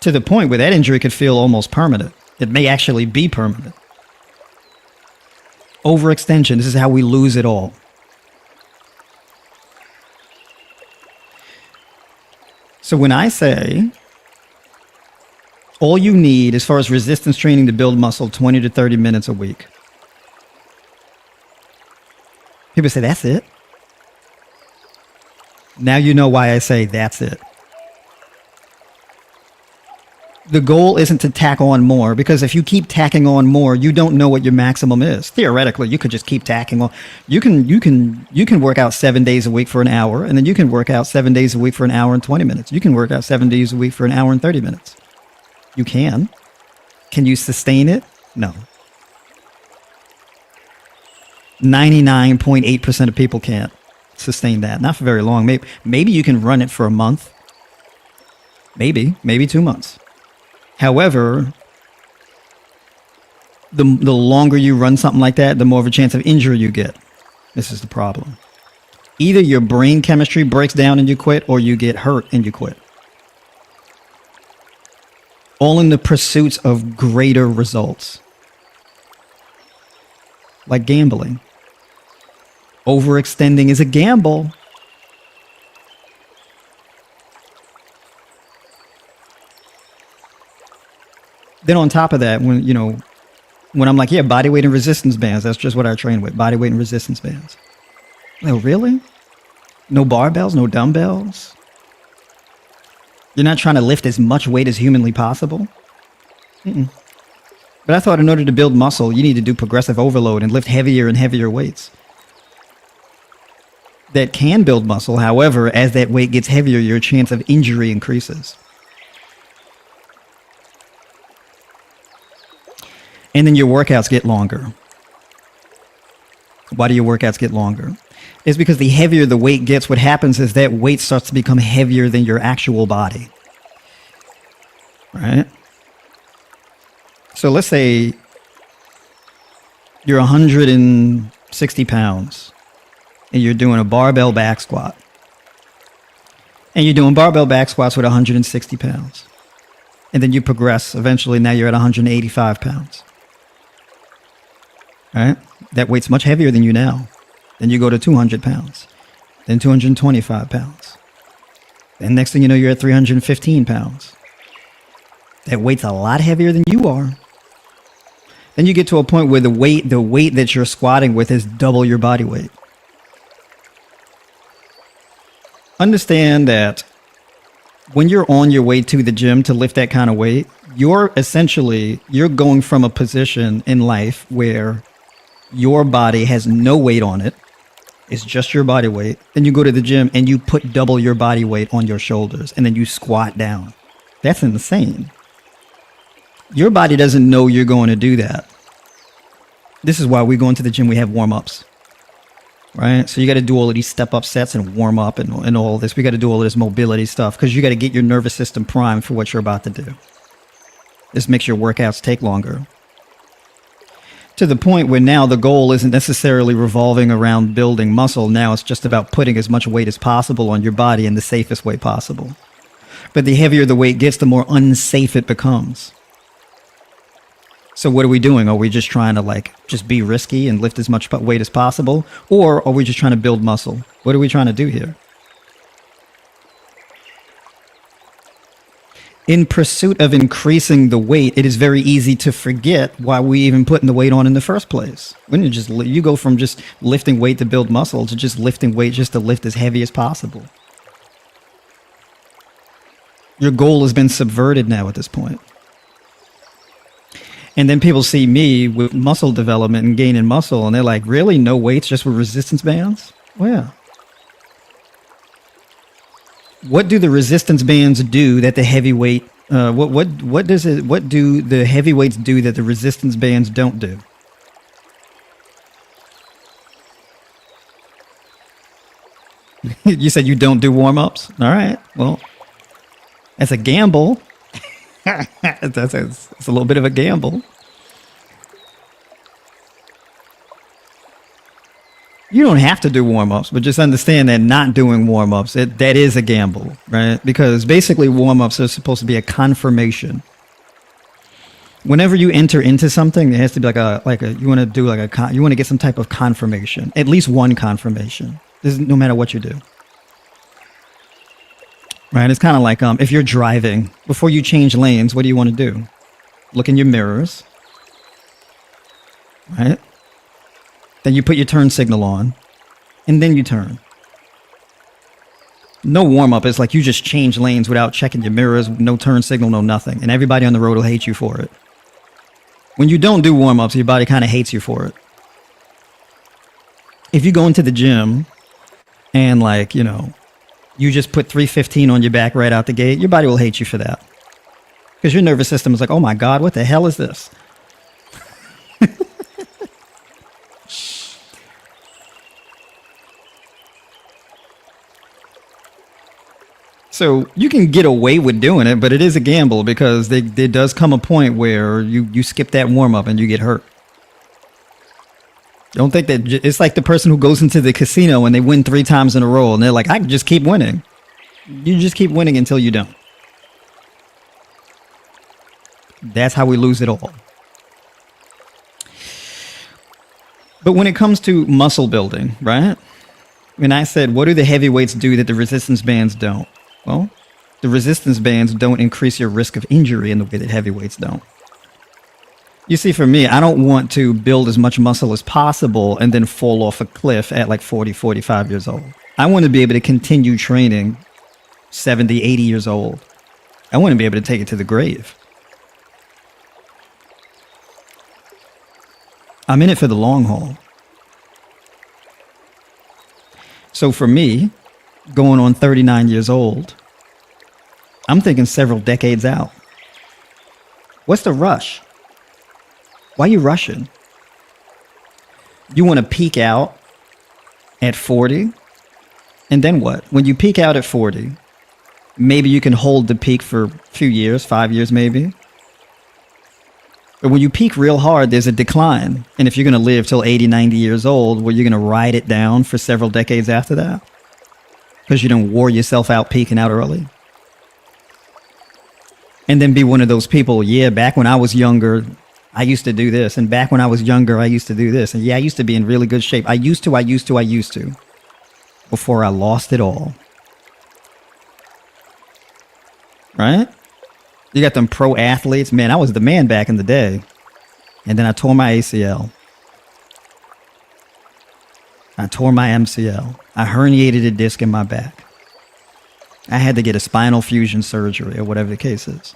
To the point where that injury could feel almost permanent. It may actually be permanent. Overextension, this is how we lose it all. So when I say all you need as far as resistance training to build muscle, 20 to 30 minutes a week. People say, that's it? Now you know why I say that's it. The goal isn't to tack on more, because if you keep tacking on more, you don't know what your maximum is. Theoretically, you could just keep tacking on. You can work out 7 days a week for an hour, and then you can work out 7 days a week for an hour and 20 minutes. You can work out 7 days a week for an hour and 30 minutes. You can. Can you sustain it? No. 99.8% of people can't sustain that. Not for very long. Maybe you can run it for a month. Maybe 2 months. However, the longer you run something like that, the more of a chance of injury you get. This is the problem. Either your brain chemistry breaks down and you quit, or you get hurt and you quit. All in the pursuits of greater results. Like gambling. Overextending is a gamble. Then on top of that, when I'm like, yeah, body weight and resistance bands, that's just what I train with, body weight and resistance bands. Oh, really? No barbells, no dumbbells? You're not trying to lift as much weight as humanly possible? Mm-mm. But I thought in order to build muscle, you need to do progressive overload and lift heavier and heavier weights. That can build muscle. However, as that weight gets heavier, your chance of injury increases. And then your workouts get longer. Why do your workouts get longer? It's because the heavier the weight gets, what happens is that weight starts to become heavier than your actual body. Right? So let's say you're 160 pounds and you're doing a barbell back squat. And you're doing barbell back squats with 160 pounds. And then you progress. Eventually, now you're at 185 pounds. Right? That weight's much heavier than you now. Then you go to 200 pounds. Then 225 pounds. Then next thing you know, you're at 315 pounds. That weight's a lot heavier than you are. Then you get to a point where the weight that you're squatting with is double your body weight. Understand that when you're on your way to the gym to lift that kind of weight, you're going from a position in life where your body has no weight on it. It's just your body weight. Then you go to the gym and you put double your body weight on your shoulders and then you squat down. That's insane. Your body doesn't know you're going to do that. This is why we go into the gym, we have warm-ups. Right? So you got to do all of these step-up sets and warm up and all this. We got to do all of this mobility stuff because you got to get your nervous system primed for what you're about to do. This makes your workouts take longer. To the point where now the goal isn't necessarily revolving around building muscle. Now it's just about putting as much weight as possible on your body in the safest way possible. But the heavier the weight gets, the more unsafe it becomes. So what are we doing? Are we just trying to just be risky and lift as much weight as possible? Or are we just trying to build muscle? What are we trying to do here? In pursuit of increasing the weight, it is very easy to forget why we even putting the weight on in the first place. When you go from just lifting weight to build muscle to just lifting weight just to lift as heavy as possible. Your goal has been subverted now at this point. And then people see me with muscle development and gaining muscle, and they're like, really? No weights, just with resistance bands? Well, yeah. What do the resistance bands do that the heavyweight, what do the heavyweights do that the resistance bands don't do? You said you don't do warm-ups? All right. Well, that's a gamble. It's a little bit of a gamble. You don't have to do warm-ups, but just understand that not doing warm-ups, that is a gamble, right? Because basically warm-ups are supposed to be a confirmation. Whenever you enter into something, there has to be you want to get some type of confirmation, at least one confirmation. This is no matter what you do. Right? It's kind of like if you're driving, before you change lanes, what do you want to do? Look in your mirrors. Right? Then you put your turn signal on, and then you turn. No warm-up. It's like you just change lanes without checking your mirrors, no turn signal, no nothing. And everybody on the road will hate you for it. When you don't do warm-ups, your body kind of hates you for it. If you go into the gym and you just put 315 on your back right out the gate, your body will hate you for that. Because your nervous system is like, oh my God, what the hell is this? So you can get away with doing it, but it is a gamble because there does come a point where you skip that warm-up and you get hurt. Don't think that it's like the person who goes into the casino and they win 3 times in a row and they're like, I can just keep winning. You just keep winning until you don't. That's how we lose it all. But when it comes to muscle building, right? When I said, what do the heavyweights do that the resistance bands don't? Well, the resistance bands don't increase your risk of injury in the way that heavyweights don't. You see, for me, I don't want to build as much muscle as possible and then fall off a cliff at like 40, 45 years old. I want to be able to continue training 70, 80 years old. I want to be able to take it to the grave. I'm in it for the long haul. So for me, going on 39 years old, I'm thinking several decades out. What's the rush? Why are you rushing? You want to peak out at 40? And then what? When you peak out at 40, maybe you can hold the peak for a few years, 5 years maybe. But when you peak real hard, there's a decline. And if you're going to live till 80, 90 years old, well, you're going to ride it down for several decades after that. Because you don't wore yourself out peaking out early. And then be one of those people, yeah, back when I was younger, I used to do this. And back when I was younger, I used to do this. And yeah, I used to be in really good shape. I used to. Before I lost it all. Right? You got them pro athletes. Man, I was the man back in the day. And then I tore my ACL. I tore my MCL. I herniated a disc in my back. I had to get a spinal fusion surgery or whatever the case is.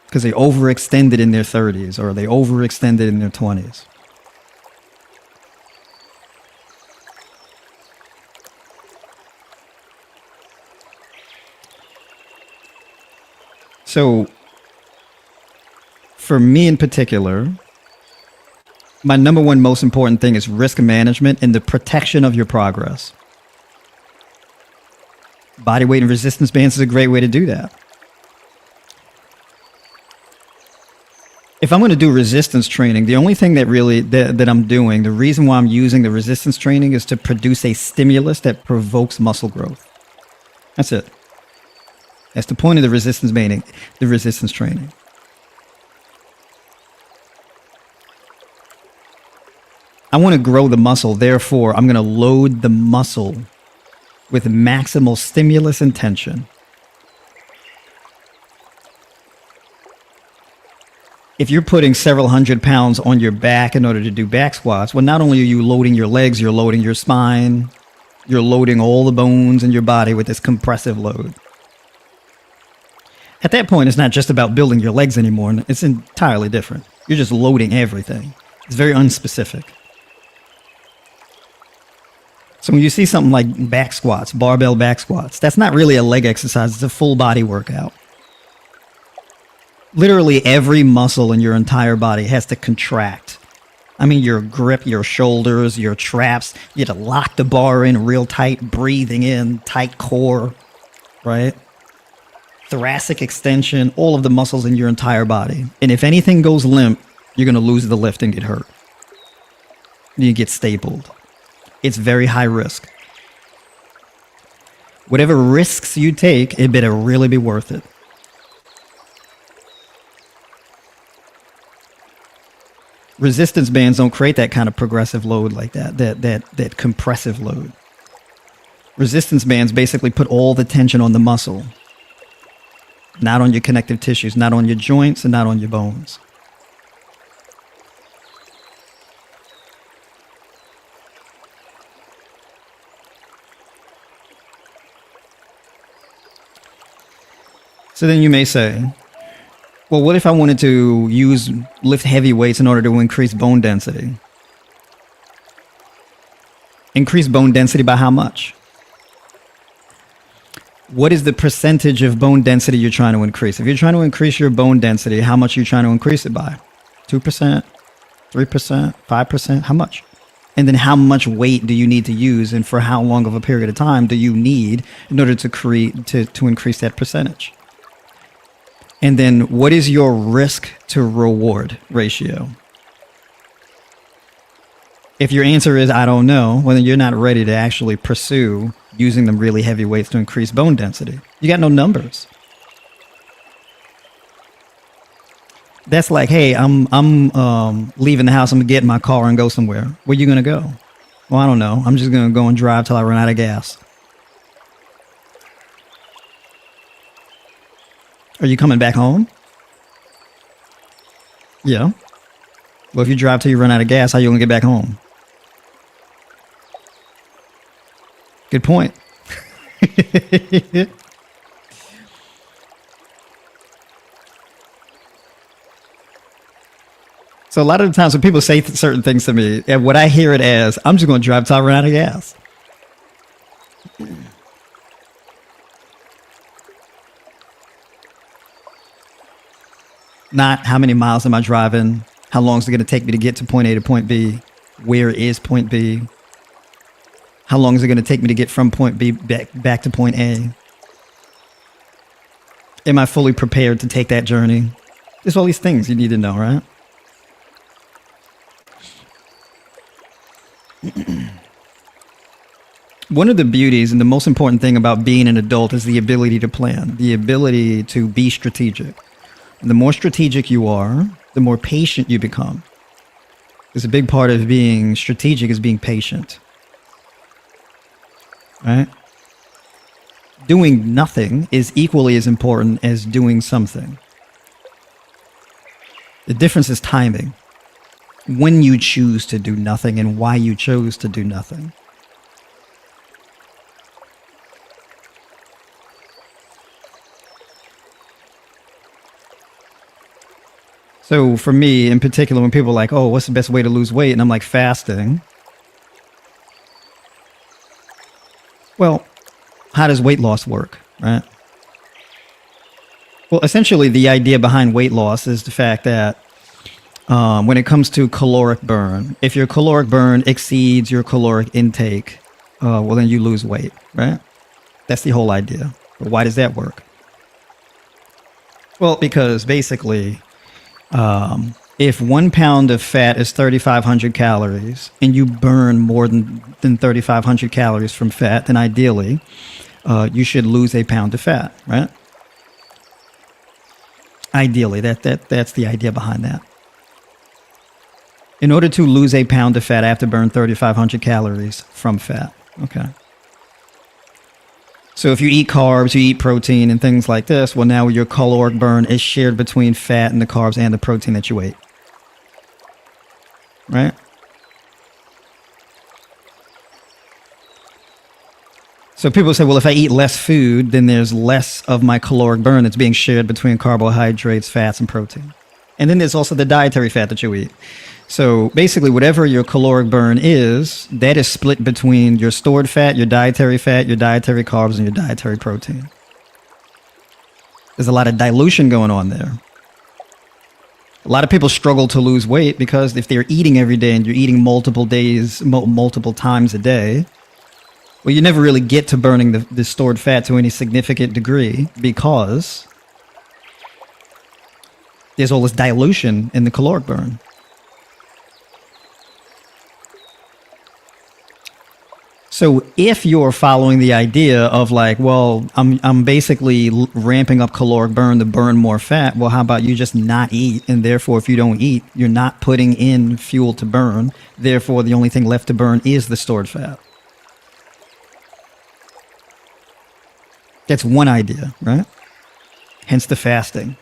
Because they overextended in their 30s or they overextended in their 20s. So, for me in particular, my number one most important thing is risk management and the protection of your progress. Body weight and resistance bands is a great way to do that. If I'm going to do resistance training, the only thing that I'm doing, the reason why I'm using the resistance training is to produce a stimulus that provokes muscle growth. That's it. That's the point of the resistance training. I want to grow the muscle, therefore I'm going to load the muscle with maximal stimulus and tension. If you're putting several hundred pounds on your back in order to do back squats, well, not only are you loading your legs, you're loading your spine, you're loading all the bones in your body with this compressive load. At that point, it's not just about building your legs anymore. It's entirely different. You're just loading everything. It's very unspecific. So when you see something like back squats, barbell back squats, that's not really a leg exercise. It's a full body workout. Literally every muscle in your entire body has to contract. I mean, your grip, your shoulders, your traps. You have to lock the bar in real tight, breathing in, tight core, right? Thoracic extension, all of the muscles in your entire body. And if anything goes limp, you're going to lose the lift and get hurt. You get stapled. It's very high risk. Whatever risks you take, it better really be worth it. Resistance bands don't create that kind of progressive load like that compressive load. Resistance bands basically put all the tension on the muscle, not on your connective tissues, not on your joints, and not on your bones. So then you may say, well, what if I wanted to lift heavy weights in order to increase bone density? Increase bone density by how much? What is the percentage of bone density you're trying to increase? If you're trying to increase your bone density, how much are you trying to increase it by? 2%, 3%, 5%? How much? And then how much weight do you need to use, and for how long of a period of time do you need in order to increase that percentage? And then what is your risk to reward ratio? If your answer is, I don't know, well, then you're not ready to actually pursue using them really heavy weights to increase bone density. You got no numbers. That's like, hey, I'm leaving the house. I'm gonna get in my car and go somewhere. Where you gonna go? Well, I don't know. I'm just gonna go and drive till I run out of gas. Are you coming back home? Yeah. Well, if you drive till you run out of gas, how are you gonna get back home? Good point. So a lot of the times when people say certain things to me, and what I hear it as, I'm just going to drive till I run out of gas. Not how many miles am I driving? How long is it going to take me to get to point A to point B? Where is point B? How long is it going to take me to get from point B back to point A? Am I fully prepared to take that journey? There's all these things you need to know, right? One of the beauties and the most important thing about being an adult is the ability to plan, the ability to be strategic. And the more strategic you are, the more patient you become. Because a big part of being strategic is being patient. Right? Doing nothing is equally as important as doing something. The difference is timing. When you choose to do nothing and why you chose to do nothing. So for me in particular, when people are like, oh, what's the best way to lose weight? And I'm like, fasting. Well, how does weight loss work, right? Well, essentially the idea behind weight loss is the fact that when it comes to caloric burn, if your caloric burn exceeds your caloric intake, well, then you lose weight, right? That's the whole idea. But why does that work? Well, because basically, if 1 pound of fat is 3,500 calories and you burn more than 3,500 calories from fat, then ideally, you should lose a pound of fat, right? Ideally, that's the idea behind that. In order to lose a pound of fat, I have to burn 3,500 calories from fat. Okay. So if you eat carbs, you eat protein and things like this, well, now your caloric burn is shared between fat and the carbs and the protein that you ate. Right? So people say, well, if I eat less food, then there's less of my caloric burn that's being shared between carbohydrates, fats, and protein. And then there's also the dietary fat that you eat. So basically, whatever your caloric burn is, that is split between your stored fat, your dietary carbs, and your dietary protein. There's a lot of dilution going on there. A lot of people struggle to lose weight because if they're eating every day and you're eating multiple days, multiple times a day, well, you never really get to burning the stored fat to any significant degree because there's all this dilution in the caloric burn. So if you're following the idea of like, well, I'm basically ramping up caloric burn to burn more fat, well, how about you just not eat? And therefore, if you don't eat, you're not putting in fuel to burn. Therefore, the only thing left to burn is the stored fat. That's one idea, right? Hence the fasting.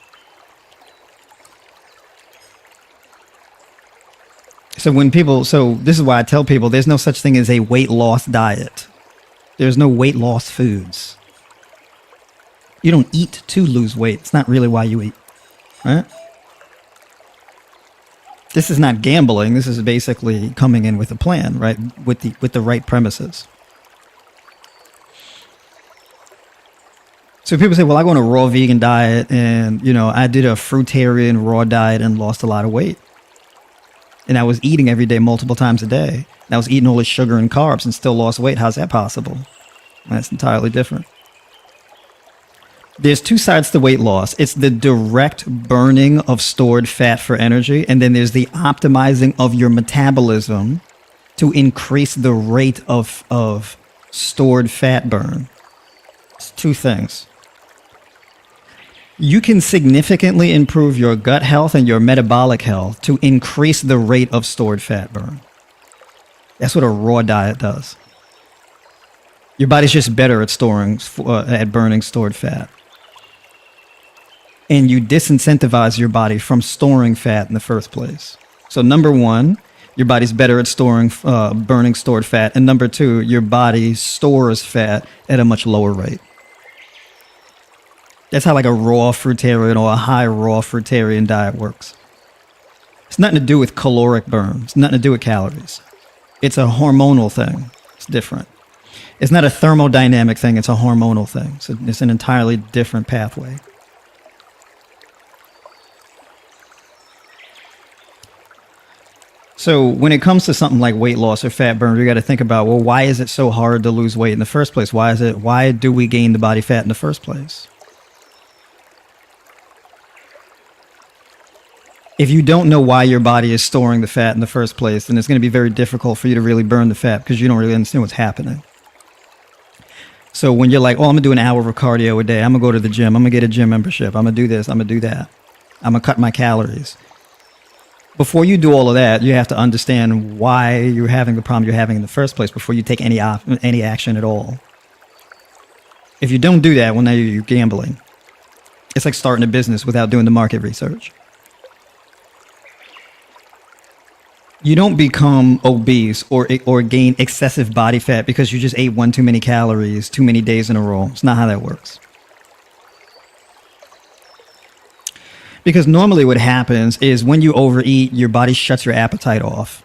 So this is why I tell people there's no such thing as a weight loss diet. There's no weight loss foods. You don't eat to lose weight. It's not really why you eat, right? This is not gambling. This is basically coming in with a plan, right? With the right premises. So people say, well, I go on a raw vegan diet and, I did a fruitarian raw diet and lost a lot of weight. And I was eating every day, multiple times a day. And I was eating all this sugar and carbs and still lost weight. How's that possible? That's entirely different. There's two sides to weight loss. It's the direct burning of stored fat for energy. And then there's the optimizing of your metabolism to increase the rate of stored fat burn. It's two things. You can significantly improve your gut health and your metabolic health to increase the rate of stored fat burn. That's what a raw diet does. Your body's just better at burning stored fat. And you disincentivize your body from storing fat in the first place. So number one, your body's better at burning stored fat. And number two, your body stores fat at a much lower rate. That's how like a raw fruitarian or a high raw fruitarian diet works. It's nothing to do with caloric burn. It's nothing to do with calories. It's a hormonal thing. It's different. It's not a thermodynamic thing. It's a hormonal thing. So it's an entirely different pathway. So when it comes to something like weight loss or fat burn, we got to think about, well, why is it so hard to lose weight in the first place? Why do we gain the body fat in the first place? If you don't know why your body is storing the fat in the first place, then it's going to be very difficult for you to really burn the fat because you don't really understand what's happening. So when you're like, oh, I'm going to do an hour of cardio a day. I'm going to go to the gym. I'm going to get a gym membership. I'm going to do this. I'm going to do that. I'm going to cut my calories. Before you do all of that, you have to understand why you're having the problem you're having in the first place before you take any action at all. If you don't do that, well, now you're gambling. It's like starting a business without doing the market research. You don't become obese or gain excessive body fat because you just ate one too many calories too many days in a row. It's not how that works. Because normally what happens is when you overeat, your body shuts your appetite off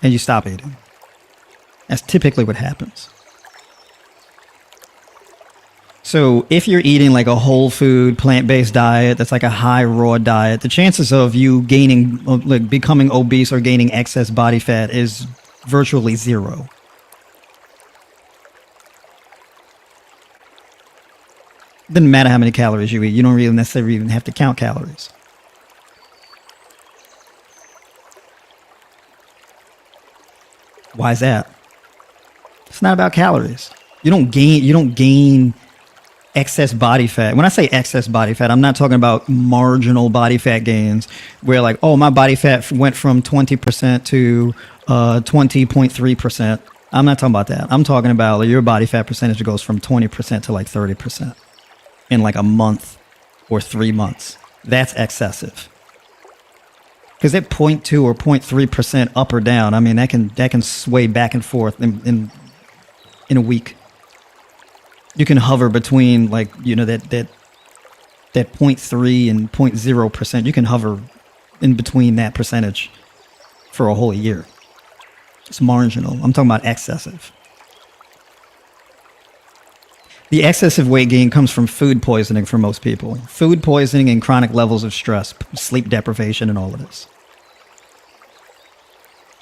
and you stop eating. That's typically what happens. So if you're eating like a whole food, plant-based diet, that's like a high raw diet, the chances of you becoming obese or gaining excess body fat is virtually zero. Doesn't matter how many calories you eat. You don't really necessarily even have to count calories. Why is that? It's not about calories. You don't gain excess body fat. When I say excess body fat, I'm not talking about marginal body fat gains where like, oh, my body fat went from 20% to 20.3%. I'm not talking about that. I'm talking about like, your body fat percentage goes from 20% to like 30% in like a month or 3 months. That's excessive. Because at 0.2 or 0.3% up or down, I mean, that can sway back and forth in in a week. You can hover between like, that 0.3 and 0.0%. You can hover in between that percentage for a whole year. It's marginal. I'm talking about excessive. The excessive weight gain comes from food poisoning for most people. Food poisoning and chronic levels of stress, sleep deprivation, and all of this.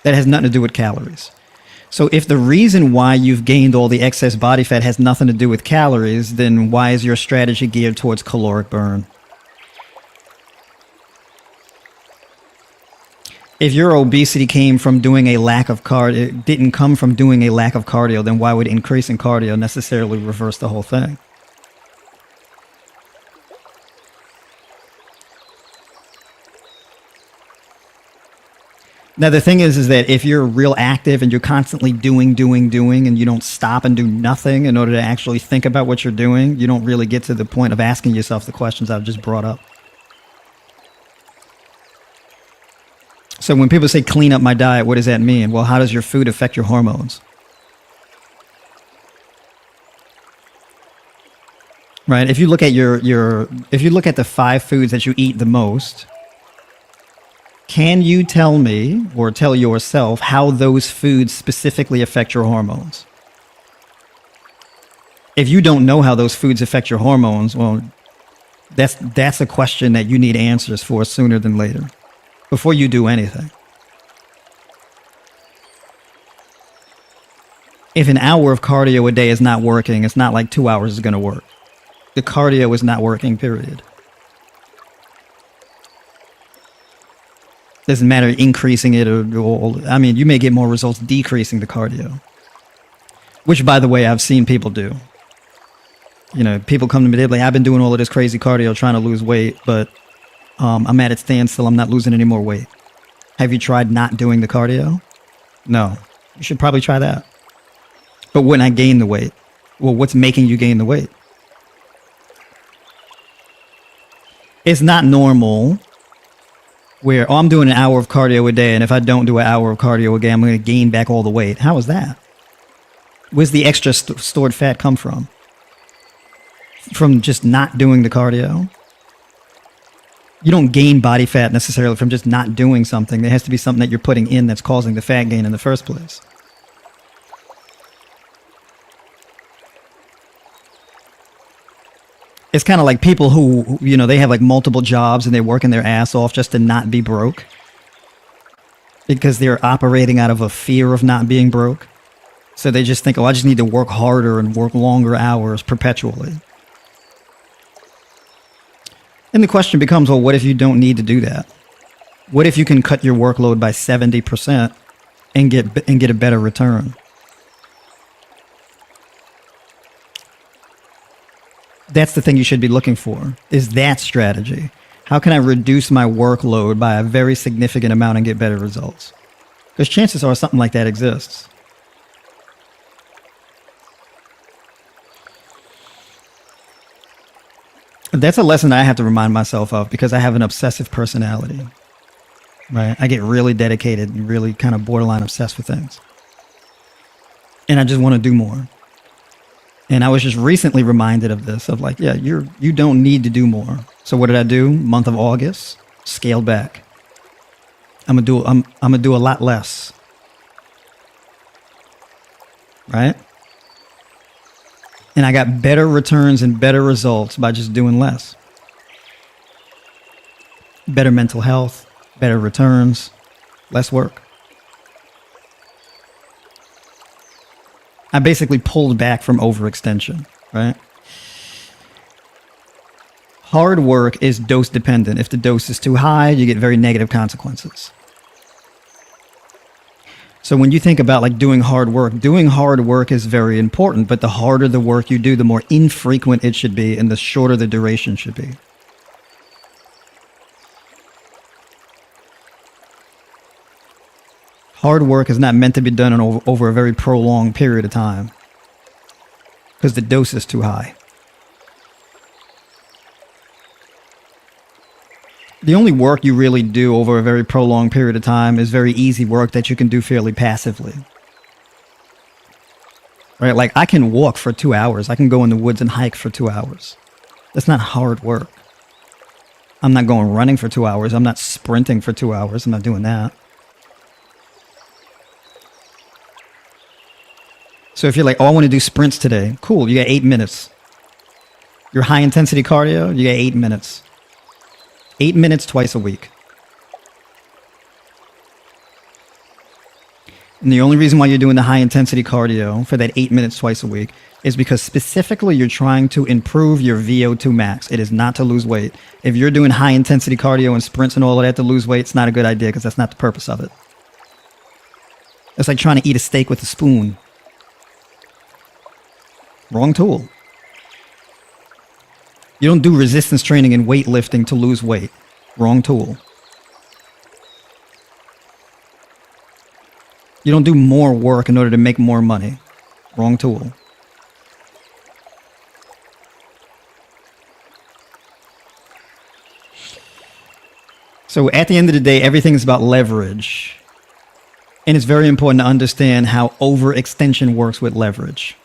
That has nothing to do with calories. So if the reason why you've gained all the excess body fat has nothing to do with calories, then why is your strategy geared towards caloric burn? If your obesity came from doing a lack of cardio, it didn't come from doing a lack of cardio, then why would increasing cardio necessarily reverse the whole thing? Now, the thing is that if you're real active and you're constantly doing, and you don't stop and do nothing in order to actually think about what you're doing, you don't really get to the point of asking yourself the questions I've just brought up. So when people say clean up my diet, what does that mean? Well, how does your food affect your hormones? Right? If you look at if you look at the 5 foods that you eat the most, can you tell me or tell yourself how those foods specifically affect your hormones? If you don't know how those foods affect your hormones, well, that's a question that you need answers for sooner than later, before you do anything. If an hour of cardio a day is not working, it's not like 2 hours is going to work. The cardio is not working, period. Doesn't matter increasing it or I mean, you may get more results decreasing the cardio. Which, by the way, I've seen people do. People come to me, they're like, I've been doing all of this crazy cardio trying to lose weight, but I'm at a standstill. I'm not losing any more weight. Have you tried not doing the cardio? No. You should probably try that. But when I gain the weight, well, what's making you gain the weight? It's not normal where, I'm doing an hour of cardio a day, and if I don't do an hour of cardio again, I'm going to gain back all the weight. How is that? Where's the extra stored fat come from? From just not doing the cardio? You don't gain body fat necessarily from just not doing something. There has to be something that you're putting in that's causing the fat gain in the first place. It's kind of like people who, they have like multiple jobs and they're working their ass off just to not be broke. Because they're operating out of a fear of not being broke. So they just think, I just need to work harder and work longer hours perpetually. And the question becomes, well, what if you don't need to do that? What if you can cut your workload by 70% and get a better return? That's the thing you should be looking for, is that strategy. How can I reduce my workload by a very significant amount and get better results? Because chances are something like that exists. That's a lesson I have to remind myself of because I have an obsessive personality. Right? I get really dedicated and really kind of borderline obsessed with things. And I just want to do more. And I was just recently reminded of this, of like, yeah, you don't need to do more. So what did I do? Month of August, scaled back. I'm gonna do a lot less. Right? And I got better returns and better results by just doing less. Better mental health, better returns, less work. I basically pulled back from overextension, right? Hard work is dose dependent. If the dose is too high, you get very negative consequences. So when you think about like doing hard work is very important, but the harder the work you do, the more infrequent it should be and the shorter the duration should be. Hard work is not meant to be done over a very prolonged period of time because the dose is too high. The only work you really do over a very prolonged period of time is very easy work that you can do fairly passively. right? Like I can walk for 2 hours. I can go in the woods and hike for 2 hours. That's not hard work. I'm not going running for 2 hours. I'm not sprinting for 2 hours. I'm not doing that. So if you're like, oh, I want to do sprints today. Cool. You got 8 minutes. Your high intensity cardio, you got 8 minutes. 8 minutes twice a week. And the only reason why you're doing the high intensity cardio for that 8 minutes twice a week is because specifically you're trying to improve your VO2 max. It is not to lose weight. If you're doing high intensity cardio and sprints and all of that to lose weight, it's not a good idea because that's not the purpose of it. It's like trying to eat a steak with a spoon. Wrong tool. You don't do resistance training and weightlifting to lose weight. Wrong tool. You don't do more work in order to make more money. Wrong tool. So at the end of the day, everything is about leverage. And it's very important to understand how overextension works with leverage.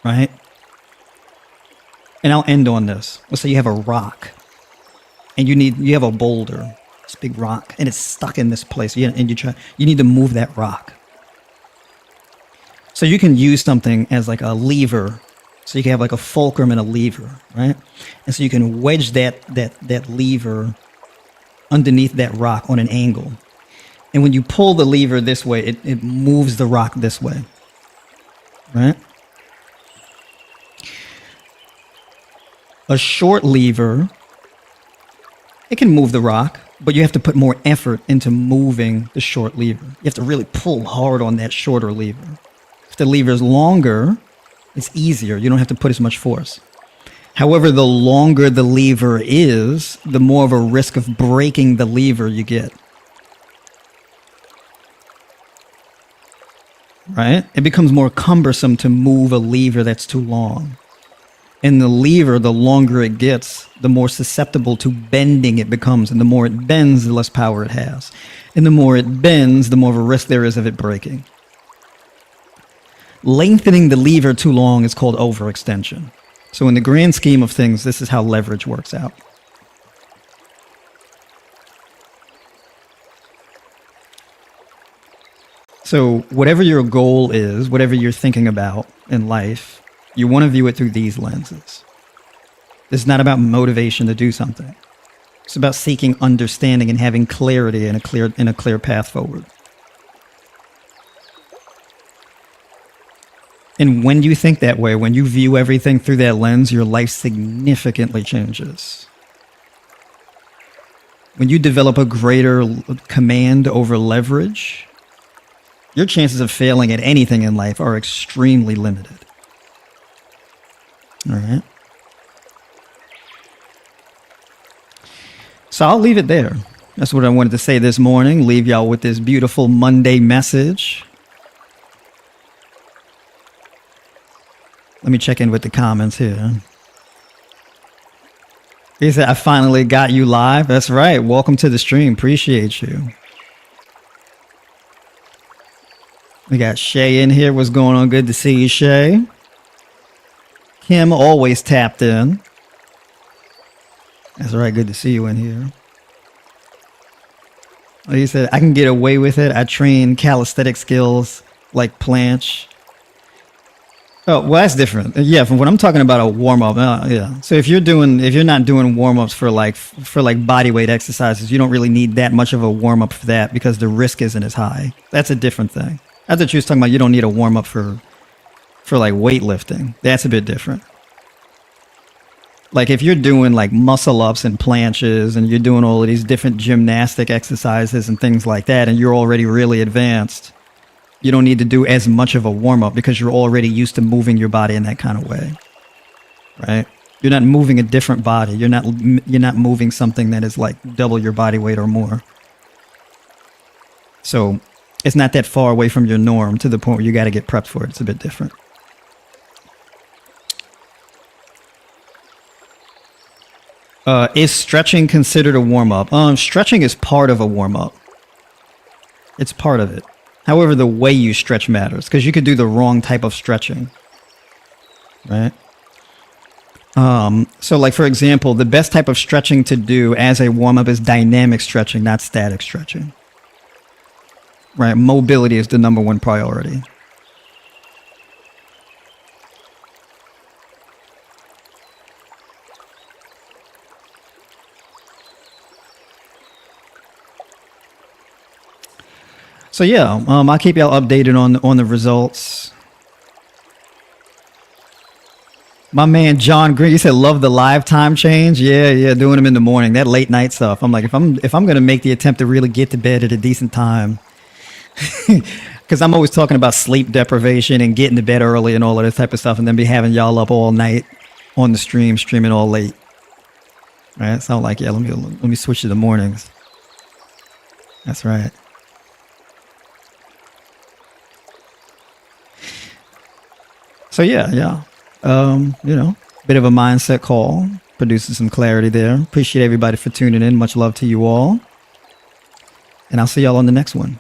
Right? And I'll end on this. Let's say you have a rock and you have a boulder, this big rock, and it's stuck in this place. And you need to move that rock. So you can use something as like a lever. So you can have like a fulcrum and a lever, right? And so you can wedge that lever underneath that rock on an angle. And when you pull the lever this way, it moves the rock this way, right? A short lever, it can move the rock, but you have to put more effort into moving the short lever. You have to really pull hard on that shorter lever. If the lever is longer, it's easier. You don't have to put as much force. However, the longer the lever is, the more of a risk of breaking the lever you get. Right? It becomes more cumbersome to move a lever that's too long. And the lever, the longer it gets, the more susceptible to bending it becomes. And the more it bends, the less power it has. And the more it bends, the more of a risk there is of it breaking. Lengthening the lever too long is called overextension. So in the grand scheme of things, this is how leverage works out. So whatever your goal is, whatever you're thinking about in life, you want to view it through these lenses. It's not about motivation to do something. It's about seeking understanding and having clarity and a clear path forward. And when you think that way, when you view everything through that lens, your life significantly changes. When you develop a greater command over leverage, your chances of failing at anything in life are extremely limited. All right. So I'll leave it there. That's what I wanted to say this morning. Leave y'all with this beautiful Monday message. Let me check in with the comments here. He said, I finally got you live. That's right. Welcome to the stream. Appreciate you. We got Shay in here. What's going on? Good to see you, Shay. Kim always tapped in. That's right. Good to see you in here. He said, I can get away with it. I train calisthenic skills like planche. Oh, well, that's different. Yeah, from what I'm talking about, a warm up. Yeah. So if you're not doing warm ups for like body weight exercises, you don't really need that much of a warm up for that because the risk isn't as high. That's a different thing. I thought you was talking about you don't need a warm up for like weightlifting. That's a bit different. Like if you're doing like muscle ups and planches and you're doing all of these different gymnastic exercises and things like that, and you're already really advanced, you don't need to do as much of a warm-up because you're already used to moving your body in that kind of way, right? You're not moving a different body. You're not moving something that is like double your body weight or more. So it's not that far away from your norm to the point where you got to get prepped for it. It's a bit different. Is stretching considered a warm-up? Stretching is part of a warm-up. It's part of it. However, the way you stretch matters, because you could do the wrong type of stretching, right? So like, for example, the best type of stretching to do as a warm-up is dynamic stretching, not static stretching, right? Mobility is the number one priority. So yeah, I'll keep y'all updated on the results. My man John Green, he said, "Love the live time change." Yeah, doing them in the morning, that late night stuff. I'm like, if I'm gonna make the attempt to really get to bed at a decent time, because I'm always talking about sleep deprivation and getting to bed early and all of this type of stuff, and then be having y'all up all night on the streaming all late. Right? So I'm like, yeah, let me switch to the mornings. That's right. So yeah. Bit of a mindset call, produces some clarity there. Appreciate everybody for tuning in. Much love to you all. And I'll see y'all on the next one.